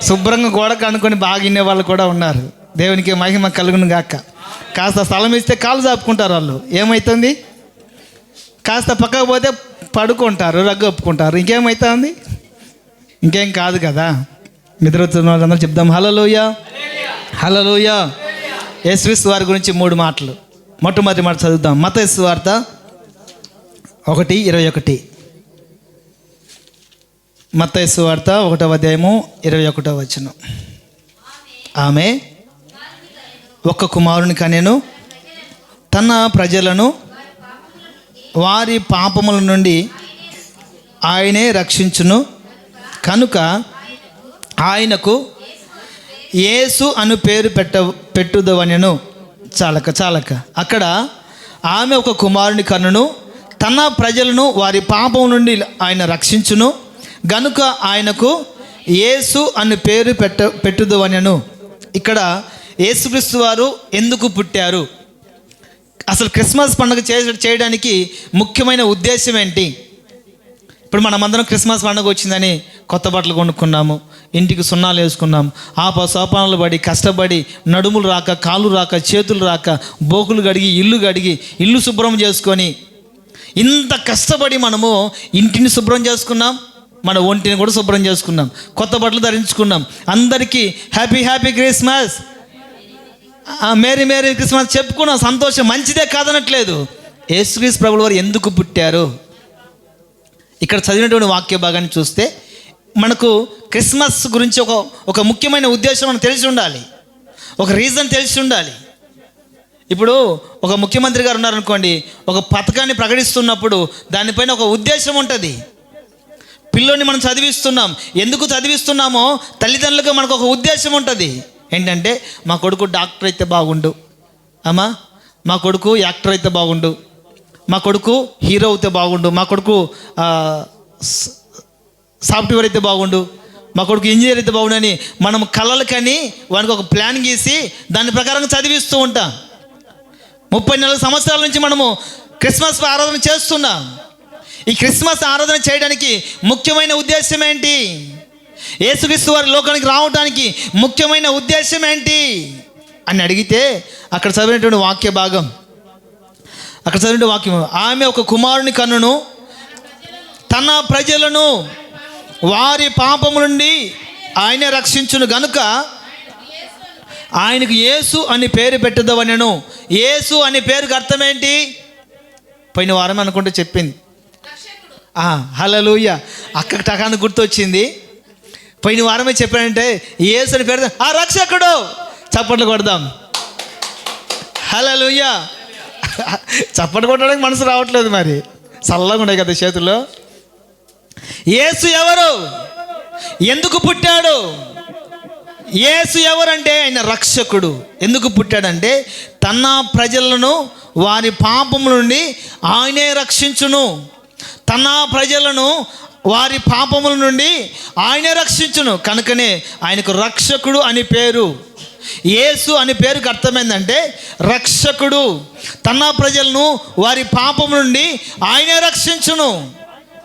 శుభ్రంగా గోడకు అనుకొని బాగా వినే వాళ్ళు కూడా ఉన్నారు. దేవునికి మహిమ కలుగును గాక. కాస్త స్థలం ఇస్తే కాళ్ళు చాపుకుంటారు వాళ్ళు. ఏమవుతుంది? కాస్త పక్కకు పోతే పడుకుంటారు, రగ్గు ఒప్పుకుంటారు. ఇంకేమవుతుంది? ఇంకేం కాదు కదా. నిద్రపోతున్న వాళ్ళందరూ చెప్దాం హల్లెలూయా, హల్లెలూయా. యేసుక్రీస్తు వారి గురించి 3 మాటలు. మొట్టమొదటి మాట చదువుదాం. మత్తయి సువార్త 1:21. మత్తయి సువార్త 1:21. ఆమె ఒక్క కుమారుని కనెను, తన ప్రజలను వారి పాపముల నుండి ఆయనే రక్షించును కనుక ఆయనకు యేసు అను పేరు పెట్టుదవనెను. చాలక అక్కడ ఆమె ఒక కుమారుని కనును, తన ప్రజలను వారి పాపం నుండి ఆయన రక్షించును గనుక ఆయనకు యేసు అను పేరు పెట్టుదవనెను. ఇక్కడ యేసుక్రీస్తు వారు ఎందుకు పుట్టారు? అసలు క్రిస్మస్ పండుగ చేయడానికి ముఖ్యమైన ఉద్దేశం ఏంటి? ఇప్పుడు మనమందరం క్రిస్మస్ పండుగ వచ్చిందని కొత్త బట్టలు కొనుక్కున్నాము, ఇంటికి సున్నాలు వేసుకున్నాము, సోపానాలు పడి కష్టపడి నడుములు రాక, కాళ్ళు రాక, చేతులు రాక, బోకులు కడిగి ఇల్లు శుభ్రం చేసుకొని ఇంత కష్టపడి మనము ఇంటిని శుభ్రం చేసుకున్నాం, మన ఒంటిని కూడా శుభ్రం చేసుకున్నాం, కొత్త బట్టలు ధరించుకున్నాం. అందరికీ హ్యాపీ క్రిస్మస్, మేరీ క్రిస్మస్ చెప్పుకున్నాం. సంతోషం, మంచిదే కాదనట్లేదు. యేసుక్రీస్తు ప్రభువు వారు ఎందుకు పుట్టారు? ఇక్కడ చదివినటువంటి వాక్య భాగాన్ని చూస్తే మనకు క్రిస్మస్ గురించి ఒక ముఖ్యమైన ఉద్దేశం మనకు తెలిసి ఉండాలి, ఒక రీజన్ తెలిసి ఉండాలి. ఇప్పుడు ఒక ముఖ్యమంత్రి గారు ఉన్నారనుకోండి, ఒక పథకాన్ని ప్రకటిస్తున్నప్పుడు దానిపైన ఒక ఉద్దేశం ఉంటుంది. పిల్లోని మనం చదివిస్తున్నాం, ఎందుకు చదివిస్తున్నామో తల్లిదండ్రులుగా మనకు ఒక ఉద్దేశం ఉంటుంది. ఏంటంటే మా కొడుకు డాక్టర్ అయితే బాగుండు, అమ్మా మా కొడుకు యాక్టర్ అయితే బాగుండు, మా కొడుకు హీరో అయితే బాగుండు, మా కొడుకు సాఫ్ట్వేర్ అయితే బాగుండు, మా కొడుకు ఇంజనీర్ అయితే బాగుండు అని మనం కలలకని వానికి ఒక ప్లాన్ గీసి దాని ప్రకారంగా చదివిస్తూ ఉంటాం. 34 సంవత్సరాల నుంచి మనము క్రిస్మస్ ఆరాధన చేస్తున్నాం. ఈ క్రిస్మస్ ఆరాధన చేయడానికి ముఖ్యమైన ఉద్దేశం ఏంటి? యేసుక్రీస్తు వారి లోకానికి రావడానికి ముఖ్యమైన ఉద్దేశం ఏంటి అని అడిగితే అక్కడ చదివినటువంటి వాక్య భాగం, అక్కడ చదివిన వాక్యం, ఆమె ఒక కుమారుని కన్నును, తన ప్రజలను వారి పాపము నుండి ఆయనే రక్షించును గనుక ఆయనకు యేసు అని పేరు పెట్టుదవనెను. యేసు అనే పేరుకి అర్థం ఏంటి? పోయిన వారం అనుకుంటూ చెప్పింది. హల్లెలూయా. అక్కకి టకాన్ని గుర్తొచ్చింది. పోయిన వారమే చెప్పాడంటే యేసు అని పేరు, రక్షకుడు. చప్పట్లు కొడదాం. హల్లెలూయా. చప్పట్లు కొట్టడానికి మనసు రావట్లేదు, మరి చల్లగా ఉన్నాయి కదా చేతుల్లో. యేసు ఎవరు? ఎందుకు పుట్టాడు? యేసు ఎవరంటే ఆయన రక్షకుడు. ఎందుకు పుట్టాడంటే తన ప్రజలను వారి పాపము నుండి ఆయనే రక్షించును. తన ప్రజలను వారి పాపముల నుండి ఆయనే రక్షించును కనుకనే ఆయనకు రక్షకుడు అని పేరు. యేసు అని పేరుకి అర్థమైందంటే రక్షకుడు. తన ప్రజలను వారి పాపము నుండి ఆయనే రక్షించును.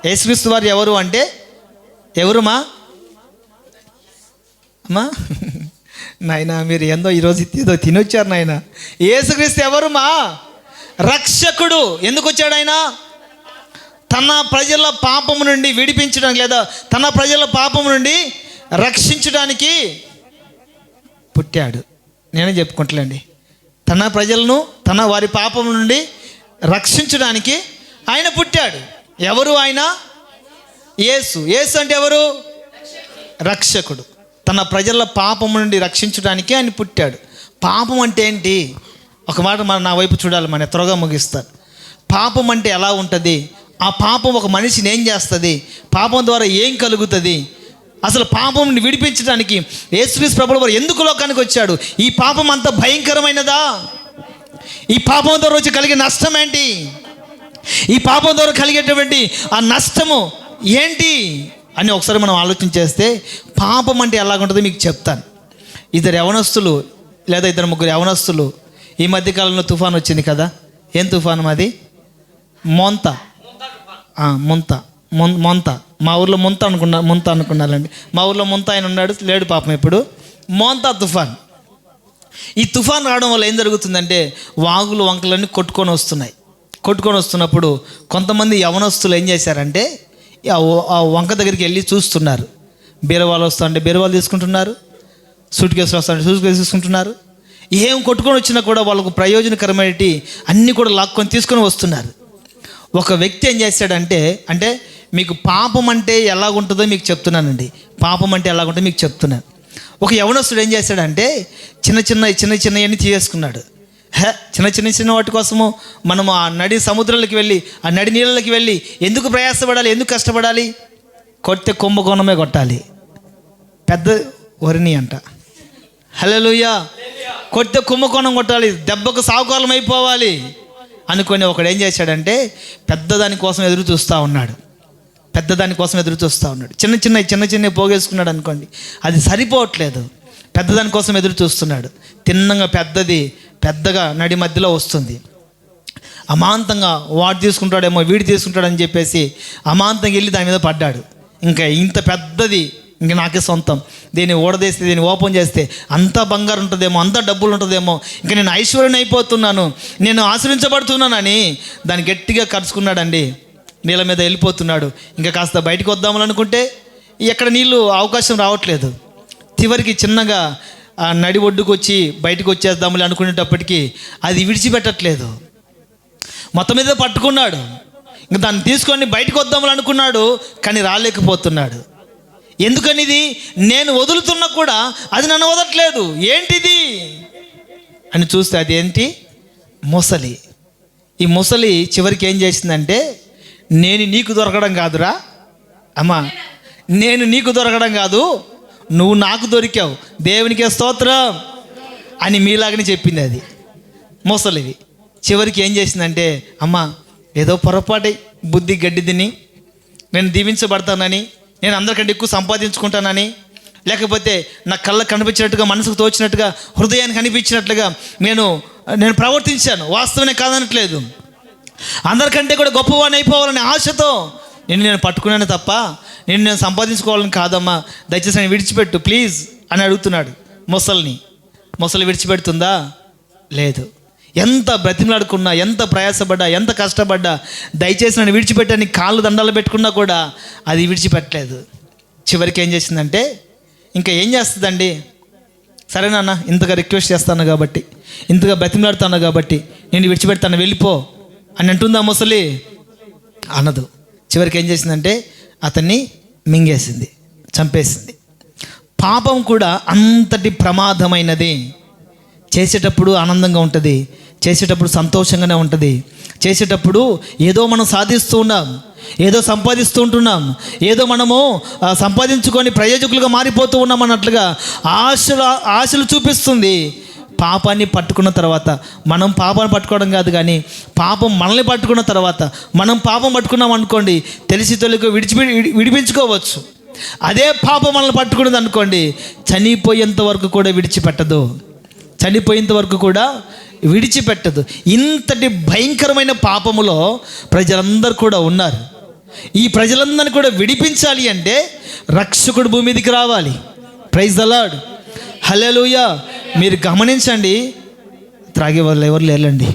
యేసుక్రీస్తు వారు ఎవరు అంటే ఎవరుమా అమ్మా? నాయనా మీరు ఏందో ఈరోజు ఏదో తినొచ్చారు నాయన. యేసుక్రీస్తు ఎవరుమా? రక్షకుడు. ఎందుకు వచ్చాడు ఆయన? తన ప్రజల పాపము నుండి విడిపించడానికి, లేదా తన ప్రజల పాపము నుండి రక్షించడానికి పుట్టాడు. నేనే చెప్పుకుంటలేండి. తన ప్రజలను వారి పాపం నుండి రక్షించడానికి ఆయన పుట్టాడు. ఎవరు ఆయన? యేసు. యేసు అంటే ఎవరు? రక్షకుడు. తన ప్రజల పాపం నుండి రక్షించడానికి ఆయన పుట్టాడు. పాపం అంటే ఏంటి? ఒక మాట నా వైపు చూడాలి, మన త్వరగా ముగిస్తారు. పాపం అంటే ఎలా ఉంటుంది? ఆ పాపం ఒక మనిషిని ఏం చేస్తుంది? పాపం ద్వారా ఏం కలుగుతుంది? అసలు పాపం విడిపించడానికి యేసుక్రీస్తు ప్రభువు వారు ఎందుకు లోకానికి వచ్చాడు? ఈ పాపం అంత భయంకరమైనదా? ఈ పాపం ద్వారా వచ్చి కలిగే నష్టం ఏంటి? ఈ పాపం ద్వారా కలిగేటువంటి ఆ నష్టము ఏంటి అని ఒకసారి మనం ఆలోచన చేస్తే పాపం అంటే ఎలాగుంటుందో మీకు చెప్తాను. 2 యవనస్తులు లేదా 2-3 యవనస్తులు, ఈ మధ్యకాలంలో తుఫాన్ వచ్చింది కదా, ఏం తుఫాను అది? మొంత. మా ఊర్లో ముంత అనుకున్నారండి. మా ఊర్లో ముంత ఆయన ఉన్నాడు, లేడు పాపం ఇప్పుడు. మోంతా తుఫాన్. ఈ తుఫాన్ రావడం వల్ల ఏం జరుగుతుందంటే వాగులు వంకలన్నీ కొట్టుకొని వస్తున్నాయి. కొట్టుకొని వస్తున్నప్పుడు కొంతమంది యవనస్తులు ఏం చేశారంటే ఆ వంక దగ్గరికి వెళ్ళి చూస్తున్నారు. బీరవాళ్ళు వస్తుంటే బీరవాళ్ళు తీసుకుంటున్నారు, సూట్ కేసులు వస్తుంటే సూట్ కేసు తీసుకుంటున్నారు. ఏం కొట్టుకొని వచ్చినా కూడా వాళ్ళకు ప్రయోజనకరమైనవి అన్నీ కూడా లాక్కొని తీసుకొని వస్తున్నారు. ఒక వ్యక్తి ఏం చేశాడంటే, అంటే మీకు పాపం అంటే ఎలాగుంటుందో మీకు చెప్తున్నానండి. పాపం అంటే ఎలాగుంటుందో మీకు చెప్తున్నాను. ఒక యవనస్తుడు ఏం చేశాడంటే చిన్నవన్నీ తీసేసుకున్నాడు. చిన్న వాటి కోసము మనము ఆ నడి సముద్రాలకు వెళ్ళి ఆ నడి నీళ్ళకి వెళ్ళి ఎందుకు ప్రయాసపడాలి, ఎందుకు కష్టపడాలి? కొడితే కుంభకోణమే కొట్టాలి, పెద్ద వరిని అంట. హల్లెలూయా. కొడితే కుంభకోణం కొట్టాలి, దెబ్బకు సావుకాలం అయిపోవాలి అనుకొని ఒకడు ఏం చేశాడంటే పెద్దదాని కోసం ఎదురు చూస్తూ ఉన్నాడు. చిన్న పోగేసుకున్నాడు అనుకోండి, అది సరిపోవట్లేదు. పెద్దదాని కోసం ఎదురు చూస్తున్నాడు. తిన్నంగా పెద్దగా నడి మధ్యలో వస్తుంది. అమాంతంగా వాడు తీసుకుంటాడేమో వీడు తీసుకుంటాడని చెప్పేసి అమాంతంగా వెళ్ళి దాని మీద పడ్డాడు. ఇంకా ఇంత పెద్దది ఇంక నాకే సొంతం, దీన్ని ఓడదేస్తే దీన్ని ఓపెన్ చేస్తే అంతా బంగారు ఉంటుందేమో, అంతా డబ్బులు ఉంటుందేమో, ఇంకా నేను ఐశ్వర్యం అయిపోతున్నాను, నేను ఆశ్రయించబడుతున్నానని దాన్ని గట్టిగా కరుచుకున్నాడండి. నీళ్ళ మీద వెళ్ళిపోతున్నాడు. ఇంకా కాస్త బయటకు వద్దామని అనుకుంటే ఎక్కడ నీళ్ళు అవకాశం రావట్లేదు. చివరికి చిన్నగా ఆ నడి ఒడ్డుకు వచ్చి బయటకు వచ్చేద్దామని అనుకునేటప్పటికీ అది విడిచిపెట్టట్లేదు. మొత్తం మీద పట్టుకున్నాడు. ఇంకా దాన్ని తీసుకొని బయటకు వద్దామని అనుకున్నాడు, కానీ రాలేకపోతున్నాడు. ఎందుకనిది? నేను వదులుతున్నా కూడా అది నన్ను వదలట్లేదు, ఏంటిది అని చూస్తే అది ఏంటి? మొసలి. ఈ మొసలి చివరికి ఏం చేసిందంటే, నేను నీకు దొరకడం కాదురా అమ్మా, నేను నీకు దొరకడం కాదు, నువ్వు నాకు దొరికావు, దేవునికే స్తోత్రం అని మీలాగనే చెప్పింది అది మొసలివి. చివరికి ఏం చేసిందంటే, అమ్మ ఏదో పొరపాటు బుద్ధి గడ్డి తిని నేను దీవించబడతానని, నేను అందరికంటే ఎక్కువ సంపాదించుకుంటానని, లేకపోతే నా కళ్ళకు కనిపించినట్టుగా, మనసుకు తోచినట్టుగా, హృదయానికి అనిపించినట్లుగా నేను ప్రవర్తించాను. వాస్తవమే కాదనట్లేదు. అందరికంటే కూడా గొప్పవాడిని అయిపోవాలనే ఆశతో నేను పట్టుకున్నాను తప్ప నేను సంపాదించుకోవాలని కాదమ్మా, దయచేసి నేను విడిచిపెట్టు ప్లీజ్ అని అడుగుతున్నాడు మొసలిని. మొసలి విడిచిపెడుతుందా? లేదు. ఎంత బ్రతిమలాడుకున్నా, ఎంత ప్రయాసపడ్డా, ఎంత కష్టపడ్డా, దయచేసి నన్ను విడిచిపెట్టని కాళ్ళు దండాలు పెట్టుకున్నా కూడా అది విడిచిపెట్టలేదు. చివరికి ఏం చేసిందంటే, ఇంకా ఏం చేస్తుందండి, సరే నాన్న ఇంతగా రిక్వెస్ట్ చేస్తాను కాబట్టి, ఇంతగా బ్రతిమలాడుతాను కాబట్టి నేను విడిచిపెడతాను, వెళ్ళిపో అని అంటుందా మొసలి? అనదు. చివరికి ఏం చేసిందంటే అతన్ని మింగేసింది, చంపేసింది. పాపం కూడా అంతటి ప్రమాదమైనది. చేసేటప్పుడు ఆనందంగా ఉంటుంది, చేసేటప్పుడు సంతోషంగానే ఉంటుంది, చేసేటప్పుడు ఏదో మనం సాధిస్తూ ఉన్నాం, ఏదో సంపాదిస్తూ ఉంటున్నాం, ఏదో మనము సంపాదించుకొని ప్రయోజకులుగా మారిపోతూ ఉన్నాం అన్నట్లుగా ఆశలు చూపిస్తుంది. పాపాన్ని పట్టుకున్న తర్వాత, మనం పాపాన్ని పట్టుకోవడం కాదు కానీ పాపం మనల్ని పట్టుకున్న తర్వాత, మనం పాపం పట్టుకున్నాం అనుకోండి, తెలిసి తొలికి విడిపించుకోవచ్చు. అదే పాపం మనల్ని పట్టుకున్నది అనుకోండి, చనిపోయేంత వరకు కూడా విడిచిపెట్టదు. ఇంతటి భయంకరమైన పాపములో ప్రజలందరూ కూడా ఉన్నారు. ఈ ప్రజలందరినీ కూడా విడిపించాలి అంటే రక్షకుడు భూమి మీదకి రావాలి. ప్రైజ్ ద లార్డ్, హల్లెలూయా. మీరు గమనించండి, త్రాగే వాళ్ళు ఎవరు లేరండి.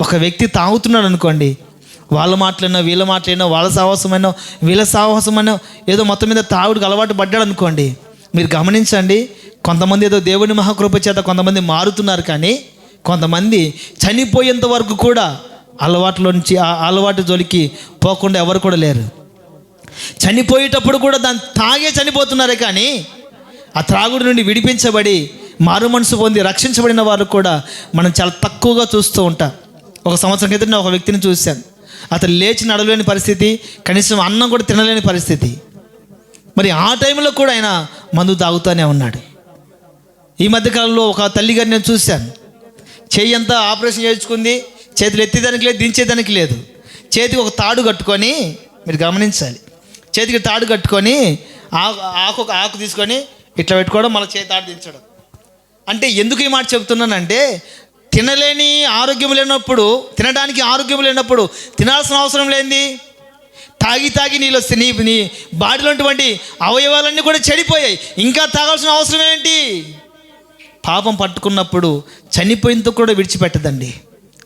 ఒక వ్యక్తి తాగుతున్నాడు అనుకోండి, వాళ్ళ మాటలైనా వీళ్ళ మాటలైనా, వాళ్ళ సాహసమైనా వీళ్ళ సాహసమైనా, ఏదో మొత్తం మీద తాగుడికి అలవాటు పడ్డాడు అనుకోండి, మీరు గమనించండి, కొంతమంది ఏదో దేవుని మహాకృప చేత కొంతమంది మారుతున్నారు, కానీ కొంతమంది చనిపోయేంత వరకు కూడా అలవాటులోంచి ఆ అలవాటు జోలికి పోకుండా ఎవరు కూడా లేరు. చనిపోయేటప్పుడు కూడా దాన్ని తాగే చనిపోతున్నారే, కానీ ఆ త్రాగుడి నుండి విడిపించబడి మారు మనసు పొంది రక్షించబడిన వారు కూడా మనం చాలా తక్కువగా చూస్తూ ఉంటాం. ఒక సంవత్సరం క్రితం నేను ఒక వ్యక్తిని చూశాను. అతను లేచి నడవలేని పరిస్థితి, కనీసం అన్నం కూడా తినలేని పరిస్థితి. మరి ఆ టైంలో కూడా ఆయన మందు తాగుతూనే ఉన్నాడు. ఈ మధ్యకాలంలో ఒక తల్లి గారిని నేను చూశాను. చెయ్యి అంతా ఆపరేషన్ చేయించుకుంది, చేతులు ఎత్తేదానికి లేదు, దించేదానికి లేదు. చేతికి ఒక తాడు కట్టుకొని, మీరు గమనించాలి, చేతికి తాడు కట్టుకొని ఆకు తీసుకొని ఇట్లా పెట్టుకోవడం, మళ్ళీ చేతి తాడు దించడం. అంటే ఎందుకు ఈ మాట చెప్తున్నానంటే, తినడానికి ఆరోగ్యం లేనప్పుడు తినాల్సిన అవసరం లేనిది తాగి నీళ్ళు వస్తే నీ బాడీలో ఉన్నటువంటి అవయవాలన్నీ కూడా చెడిపోయాయి, ఇంకా తాగాల్సిన అవసరం ఏంటి? పాపం పట్టుకున్నప్పుడు చనిపోయేందుకు కూడా విడిచిపెట్టదండి.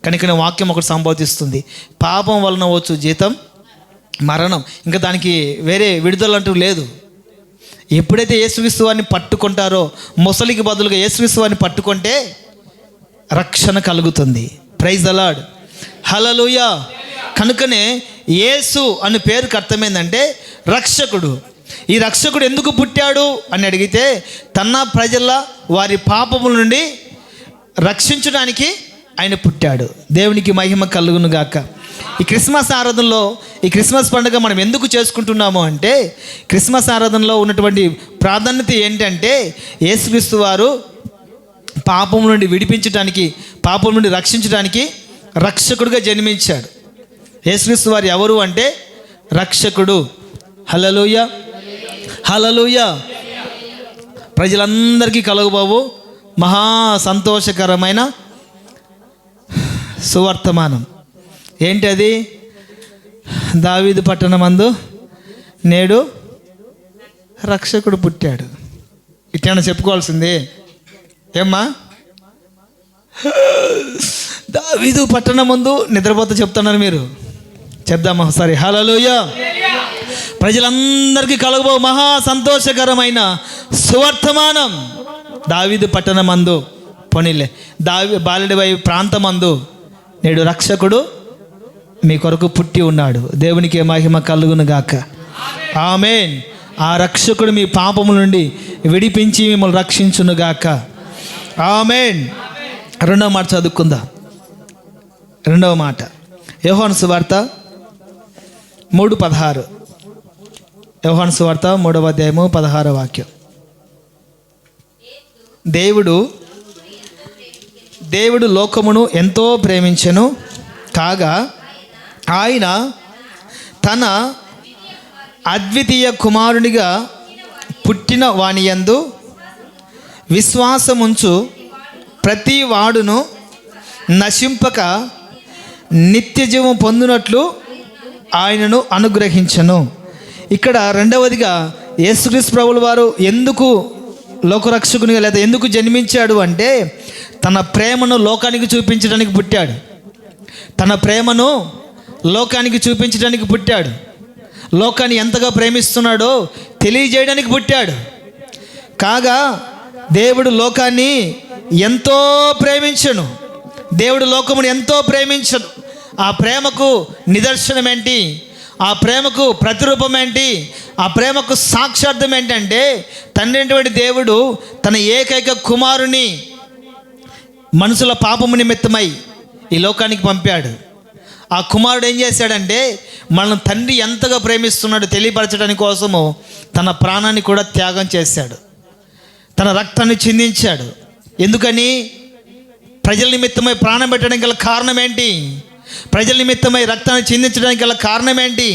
కనుక వాక్యం ఒకటి సంబోధిస్తుంది, పాపం వలన వచ్చు జీతం మరణం. ఇంకా దానికి వేరే విడుదల అంటూ లేదు. ఎప్పుడైతే యేసుక్రీస్తు వారిని పట్టుకుంటారో, ముసలికి బదులుగా యేసుక్రీస్తు వారిని పట్టుకుంటే రక్షణ కలుగుతుంది. ప్రైజ్ ద లార్డ్, హల్లెలూయా. కనుకనే యేసు అనే పేరుకి అర్థమైందంటే రక్షకుడు. ఈ రక్షకుడు ఎందుకు పుట్టాడు అని అడిగితే, తన ప్రజల వారి పాపముల నుండి రక్షించడానికి ఆయన పుట్టాడు. దేవునికి మహిమ కలుగును గాక. ఈ క్రిస్మస్ ఆరాధనలో, ఈ క్రిస్మస్ పండుగ మనం ఎందుకు చేసుకుంటున్నాము అంటే, క్రిస్మస్ ఆరాధనలో ఉన్నటువంటి ప్రాధాన్యత ఏంటంటే, యేసుక్రీస్తు వారు పాపం నుండి విడిపించడానికి, పాపం నుండి రక్షించడానికి రక్షకుడుగా జన్మించాడు. యేసుక్రీస్తు వారు ఎవరు అంటే రక్షకుడు. హల్లెలూయా, హల్లెలూయా. ప్రజలందరికీ కలుగుబాబు మహా సంతోషకరమైన సువర్తమానం. ఏంటి అది? దావీదు పట్టణమందు నేడు రక్షకుడు పుట్టాడు. ఇట్లా చెప్పుకోవాల్సింది ఏమ్మా? దావీదు పట్టణమందు నిద్రపోతే చెప్తున్నారు మీరు. చెప్దామా ఒకసారి? హల్లెలూయా. ప్రజలందరికీ కలుగుబో మహా సంతోషకరమైన సువర్తమానం. దావీదు పట్టణమందు పోనీలే బాలుడివై ప్రాంతమందు నేడు రక్షకుడు మీ కొరకు పుట్టి ఉన్నాడు. దేవునికి మహిమ కలుగును గాక. ఆమేన్. ఆ రక్షకుడు మీ పాపముల నుండి విడిపించి మిమ్మల్ని రక్షించును గాక. ఆమేన్. రెండవ మాట చదువుకుందాం. రెండవ మాట యోహాను సువార్త 3:16. యోహాను సువార్త 3వ అధ్యాయము 16వ వాక్యం. దేవుడు లోకమును ఎంతో ప్రేమించెను కాగా ఆయన తన అద్వితీయ కుమారునిగా పుట్టిన వానియందు విశ్వాసముంచు ప్రతి వాడును నశింపక నిత్యజీవం పొందినట్లు ఆయనను అనుగ్రహించను. ఇక్కడ రెండవదిగా యేసుక్రీస్తు ప్రభుల వారు ఎందుకు లోకరక్షకునిగా లేదా ఎందుకు జన్మించాడు అంటే, తన ప్రేమను లోకానికి చూపించడానికి పుట్టాడు. తన ప్రేమను లోకానికి చూపించడానికి పుట్టాడు. లోకాన్ని ఎంతగా ప్రేమిస్తున్నాడో తెలియజేయడానికి పుట్టాడు. కాగా దేవుడు లోకాన్ని ఎంతో ప్రేమించను. దేవుడు లోకమును ఎంతో ప్రేమించను. ఆ ప్రేమకు నిదర్శనం ఏంటి? ఆ ప్రేమకు ప్రతిరూపం ఏంటి? ఆ ప్రేమకు సాక్షార్థం ఏంటంటే, తండ్రి అయినటువంటి దేవుడు తన ఏకైక కుమారుని మనుషుల పాపము నిమిత్తమై ఈ లోకానికి పంపాడు. ఆ కుమారుడు ఏం చేశాడంటే, మనల్ని తండ్రి ఎంతగా ప్రేమిస్తున్నాడో తెలియపరచడానికి కోసము తన ప్రాణాన్ని కూడా త్యాగం చేశాడు. తన రక్తాన్ని చిందించాడు. ఎందుకని? ప్రజల నిమిత్తమై ప్రాణం పెట్టడానికి గల కారణం ఏంటి? ప్రజల నిమిత్తమై రక్తాన్ని చిందించడానికి గల కారణం ఏంటి?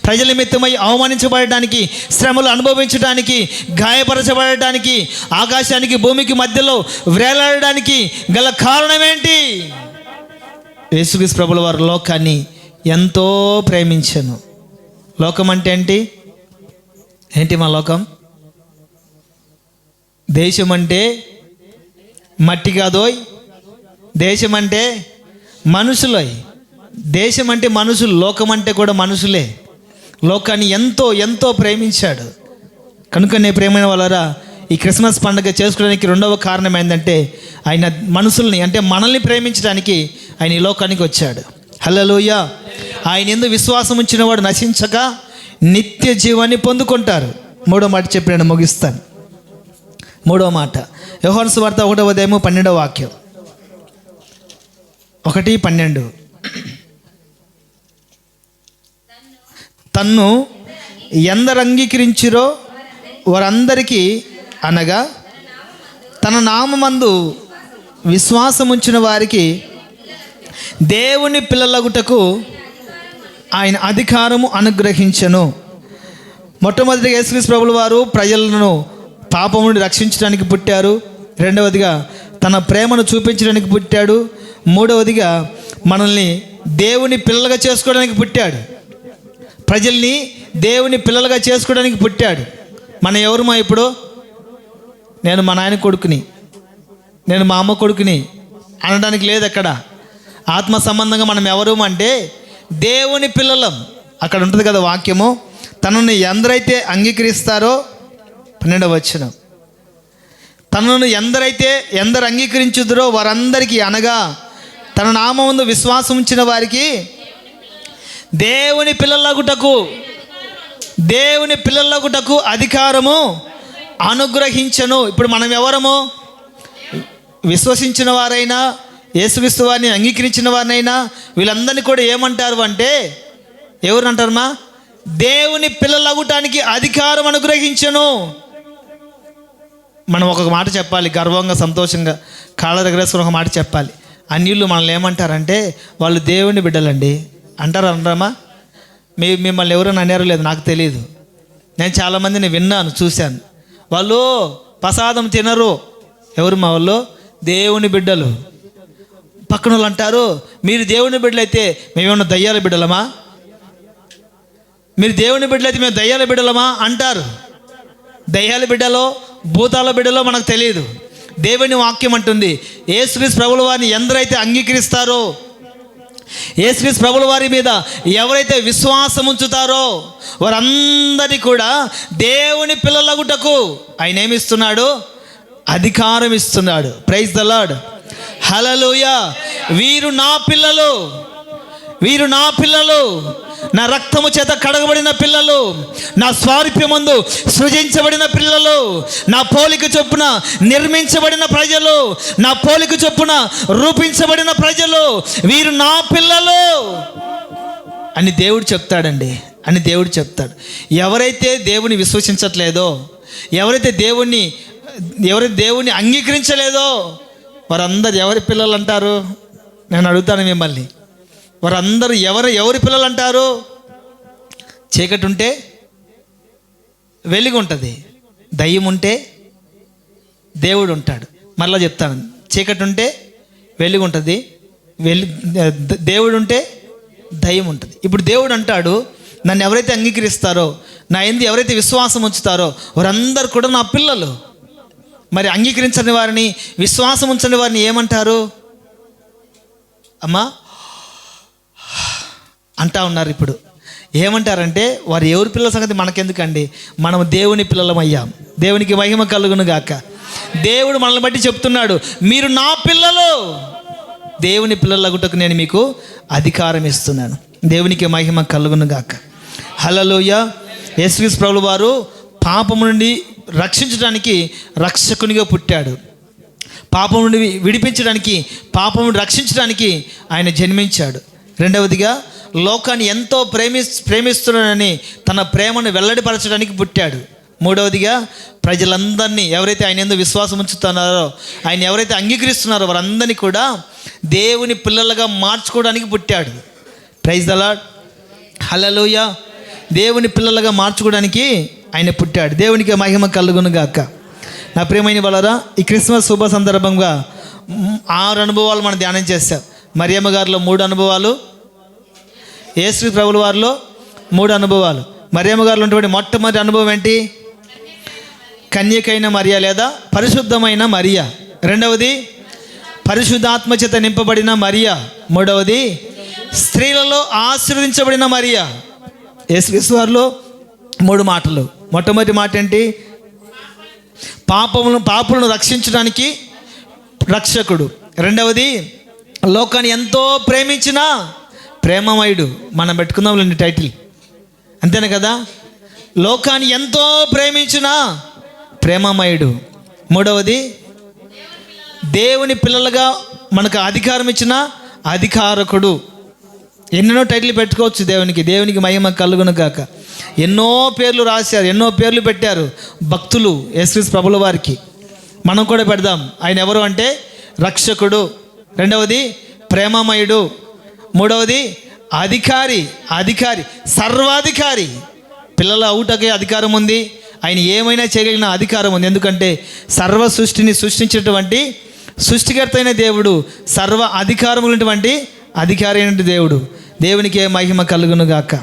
ప్రజల నిమిత్తమై అవమానించబడడానికి, శ్రమలు అనుభవించడానికి, గాయపరచబడడానికి, ఆకాశానికి భూమికి మధ్యలో వేలాడడానికి గల కారణం ఏంటి? యేసుక్రీస్తు ప్రభుల వారు లోకాన్ని ఎంతో ప్రేమించను. లోకం అంటే ఏంటి? ఏంటి మా లోకం? దేశం అంటే మట్టి కాదోయ్. దేశం అంటే మనుషులోయ్. దేశం అంటే మనుషులు, లోకం అంటే కూడా మనుషులే. లోకాన్ని ఎంతో ఎంతో ప్రేమించాడు. కనుకనే ప్రేమైన వాళ్ళరా, ఈ క్రిస్మస్ పండుగ చేసుకోవడానికి రెండవ కారణం ఏంటంటే, ఆయన మనుషుల్ని అంటే మనల్ని ప్రేమించడానికి ఆయన ఈ లోకానికి వచ్చాడు. హల్లెలూయా. ఆయన యందు విశ్వాసం ఉంచిన వాడు నశించక నిత్య జీవాన్ని పొందుకుంటారు. మూడో మాట చెప్పిన ముగిస్తాను. మూడో మాట యోహాను సువార్త 1వ అధ్యాయము 12వ వాక్యం. 1:12. తన్ను ఎందరు అంగీకరించిరో వారందరికీ, అనగా తన నామమందు విశ్వాసం ఉంచిన వారికి దేవుని పిల్లలగుటకు ఆయన అధికారము అనుగ్రహించెను. మొట్టమొదటిగా యేసుక్రీస్తు ప్రభుల వారు ప్రజలను పాపం నుండి రక్షించడానికి పుట్టారు. రెండవదిగా తన ప్రేమను చూపించడానికి పుట్టాడు. మూడవదిగా మనల్ని దేవుని పిల్లలుగా చేసుకోవడానికి పుట్టాడు. ప్రజల్ని దేవుని పిల్లలుగా చేసుకోవడానికి పుట్టాడు. మన ఎవరుమా ఇప్పుడు? నేను మా నాయన కొడుకుని, నేను మా అమ్మ కొడుకుని అనడానికి లేదు. అక్కడ ఆత్మ సంబంధంగా మనం ఎవరు అంటే దేవుని పిల్లలం. అక్కడ ఉంటుంది కదా వాక్యము, తనను ఎందరైతే అంగీకరిస్తారో 12వ వచనం, తనను ఎందరు అంగీకరించుదురో వారందరికీ, అనగా తన నామముందు విశ్వాసం ఉంచిన వారికి దేవుని పిల్లలగుటకు అధికారము అనుగ్రహించను. ఇప్పుడు మనం ఎవరము? విశ్వసించిన వారైనా, యేసుక్రీస్తు వారిని అంగీకరించిన వారినైనా వీళ్ళందరినీ కూడా ఏమంటారు అంటే, ఎవరు అంటారమ్మా? దేవుని పిల్లలగుటానికి అధికారం అనుగ్రహించను. మనం ఒక మాట చెప్పాలి, గర్వంగా సంతోషంగా కాళ్ళ దగ్గర ఒక మాట చెప్పాలి. అన్యులు మనల్ని ఏమంటారంటే, వాళ్ళు దేవుని బిడ్డలండి అంటారు. అనరామా? మిమ్మల్ని ఎవరైనా అన్నారో లేదు నాకు తెలియదు. నేను చాలామందిని విన్నాను, చూశాను. వాళ్ళు ప్రసాదం తినరు. ఎవరు మా వాళ్ళు? దేవుని బిడ్డలు. పక్కన వాళ్ళు అంటారు, మీరు దేవుని బిడ్డలైతే మేమేమన్నా దయ్యాల బిడ్డలమా? మీరు దేవుని బిడ్డలైతే మేము దయ్యాల బిడ్డలమా అంటారు. దయ్యాల బిడ్డలో భూతాల బిడ్డలో మనకు తెలియదు. దేవుని వాక్యం అంటుంది, యేసుక్రీస్తు ప్రభుల వారిని ఎందరైతే అంగీకరిస్తారో, యేసుక్రీస్తు ప్రభుల వారి మీద ఎవరైతే విశ్వాసం ఉంచుతారో వారందరినీ కూడా దేవుని పిల్లలగుటకు ఆయన ఏమిస్తున్నాడు? అధికారం ఇస్తున్నాడు. ప్రైజ్ ద లార్డ్, హల్లెలూయా. వీరు నా పిల్లలు, నా రక్తము చేత కడగబడిన పిల్లలు, నా స్వారూప్యమందు సృజించబడిన పిల్లలు, నా పోలిక చొప్పున నిర్మించబడిన ప్రజలు, నా పోలిక చొప్పున రూపించబడిన ప్రజలు, వీరు నా పిల్లలు అని దేవుడు చెప్తాడండి. ఎవరైతే దేవుని విశ్వసించట్లేదో, ఎవరైతే దేవుణ్ణి అంగీకరించలేదో వారందరూ ఎవరి పిల్లలు అంటారు? నేను అడుగుతాను మిమ్మల్ని, వారందరూ ఎవరి పిల్లలు అంటారు? చీకటి ఉంటే వెలుగు ఉంటుంది, దయ్యం ఉంటే దేవుడు ఉంటాడు. మరలా చెప్తాను, చీకటి ఉంటే వెలుగు ఉంటుంది, దేవుడు ఉంటే దయ్యం ఉంటుంది. ఇప్పుడు దేవుడు అంటాడు, నన్ను ఎవరైతే అంగీకరిస్తారో, నా యందు ఎవరైతే విశ్వాసం ఉంచుతారో వారందరూ కూడా నా పిల్లలు. మరి అంగీకరించని వారిని, విశ్వాసం ఉంచని వారిని ఏమంటారు? అమ్మా అంటా ఉన్నారు. ఇప్పుడు ఏమంటారంటే, వారు ఎవరి పిల్లల సంగతి మనకెందుకండి, మనం దేవుని పిల్లలమయ్యాం. దేవునికి మహిమ కలుగును గాక. దేవుడు మనల్ని బట్టి చెప్తున్నాడు, మీరు నా పిల్లలు, దేవుని పిల్లలగుటకు నేను మీకు అధికారం ఇస్తున్నాను. దేవునికి మహిమ కలుగును గాక. హల్లెలూయా. యేసుక్రీస్తు ప్రభువు వారు పాపము నుండి రక్షించడానికి రక్షకునిగా పుట్టాడు. పాపం నుండి విడిపించడానికి, పాపం నుండి రక్షించడానికి ఆయన జన్మించాడు. రెండవదిగా లోకాన్ని ఎంతో ప్రేమిస్తున్నాడని తన ప్రేమను వెల్లడిపరచడానికి పుట్టాడు. మూడవదిగా ప్రజలందరినీ ఎవరైతే ఆయన యందు విశ్వాసం ఉంచుతున్నారో, ఆయన ఎవరైతే అంగీకరిస్తున్నారో వారందరినీ కూడా దేవుని పిల్లలుగా మార్చుకోవడానికి పుట్టాడు. ప్రైజ్ ద లార్డ్, హల్లెలూయా. దేవుని పిల్లలుగా మార్చుకోవడానికి ఆయన పుట్టాడు. దేవునికి మహిమ కలుగును గాక. నా ప్రియమైన వాళ్ళరా, ఈ క్రిస్మస్ శుభ సందర్భంగా 6 అనుభవాలు మనం ధ్యానం చేస్తాం. మరియమ్మ గారిలో 3 అనుభవాలు, యేసు ప్రభుల వారిలో 3 అనుభవాలు. మరియమ్మ గారిలో ఉన్నటువంటి మొట్టమొదటి అనుభవం ఏంటి? కన్యకైన మరియా లేదా పరిశుద్ధమైన మరియా. రెండవది పరిశుద్ధాత్మ చేత నింపబడిన మరియా. మూడవది స్త్రీలలో ఆశీర్వదించబడిన మరియా. యేసు వారిలో 3 మాటలు. మొట్టమొదటి మాట ఏంటి? పాపులను రక్షించడానికి రక్షకుడు. రెండవది లోకాన్ని ఎంతో ప్రేమించిన ప్రేమమయుడు. మనం పెట్టుకుందాం టైటిల్, అంతేనా కదా? లోకాన్ని ఎంతో ప్రేమించిన ప్రేమమయుడు. మూడవది దేవుని పిల్లలుగా మనకు అధికారం ఇచ్చిన అధికారకుడు. ఎన్నెన్నో టైటిల్ పెట్టుకోవచ్చు దేవునికి మహిమ కలుగును గాక. ఎన్నో పేర్లు రాశారు, ఎన్నో పేర్లు పెట్టారు భక్తులు యేసుక్రీస్తు ప్రభుల వారికి. మనం కూడా పెడదాం. ఆయన ఎవరు అంటే రక్షకుడు, రెండవది ప్రేమమయుడు, మూడవది అధికారి, సర్వాధికారి. పిల్లల అవుటకే అధికారం ఉంది, ఆయన ఏమైనా చేయగలిగిన అధికారం ఉంది. ఎందుకంటే సర్వ సృష్టిని సృష్టించినటువంటి సృష్టికర్త అయిన దేవుడు, సర్వ అధికారములైనటువంటి అధికారి అయిన దేవుడు. దేవునికి మహిమ కలుగును గాక.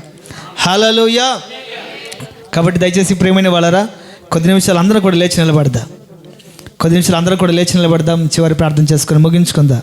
హల్లెలూయా. కాబట్టి దయచేసి ప్రియమైన వాళ్ళరా, కొద్ది నిమిషాలు అందరూ కూడా లేచి నిలబడదాం. చివరి ప్రార్థన చేసుకొని ముగించుకుందాం.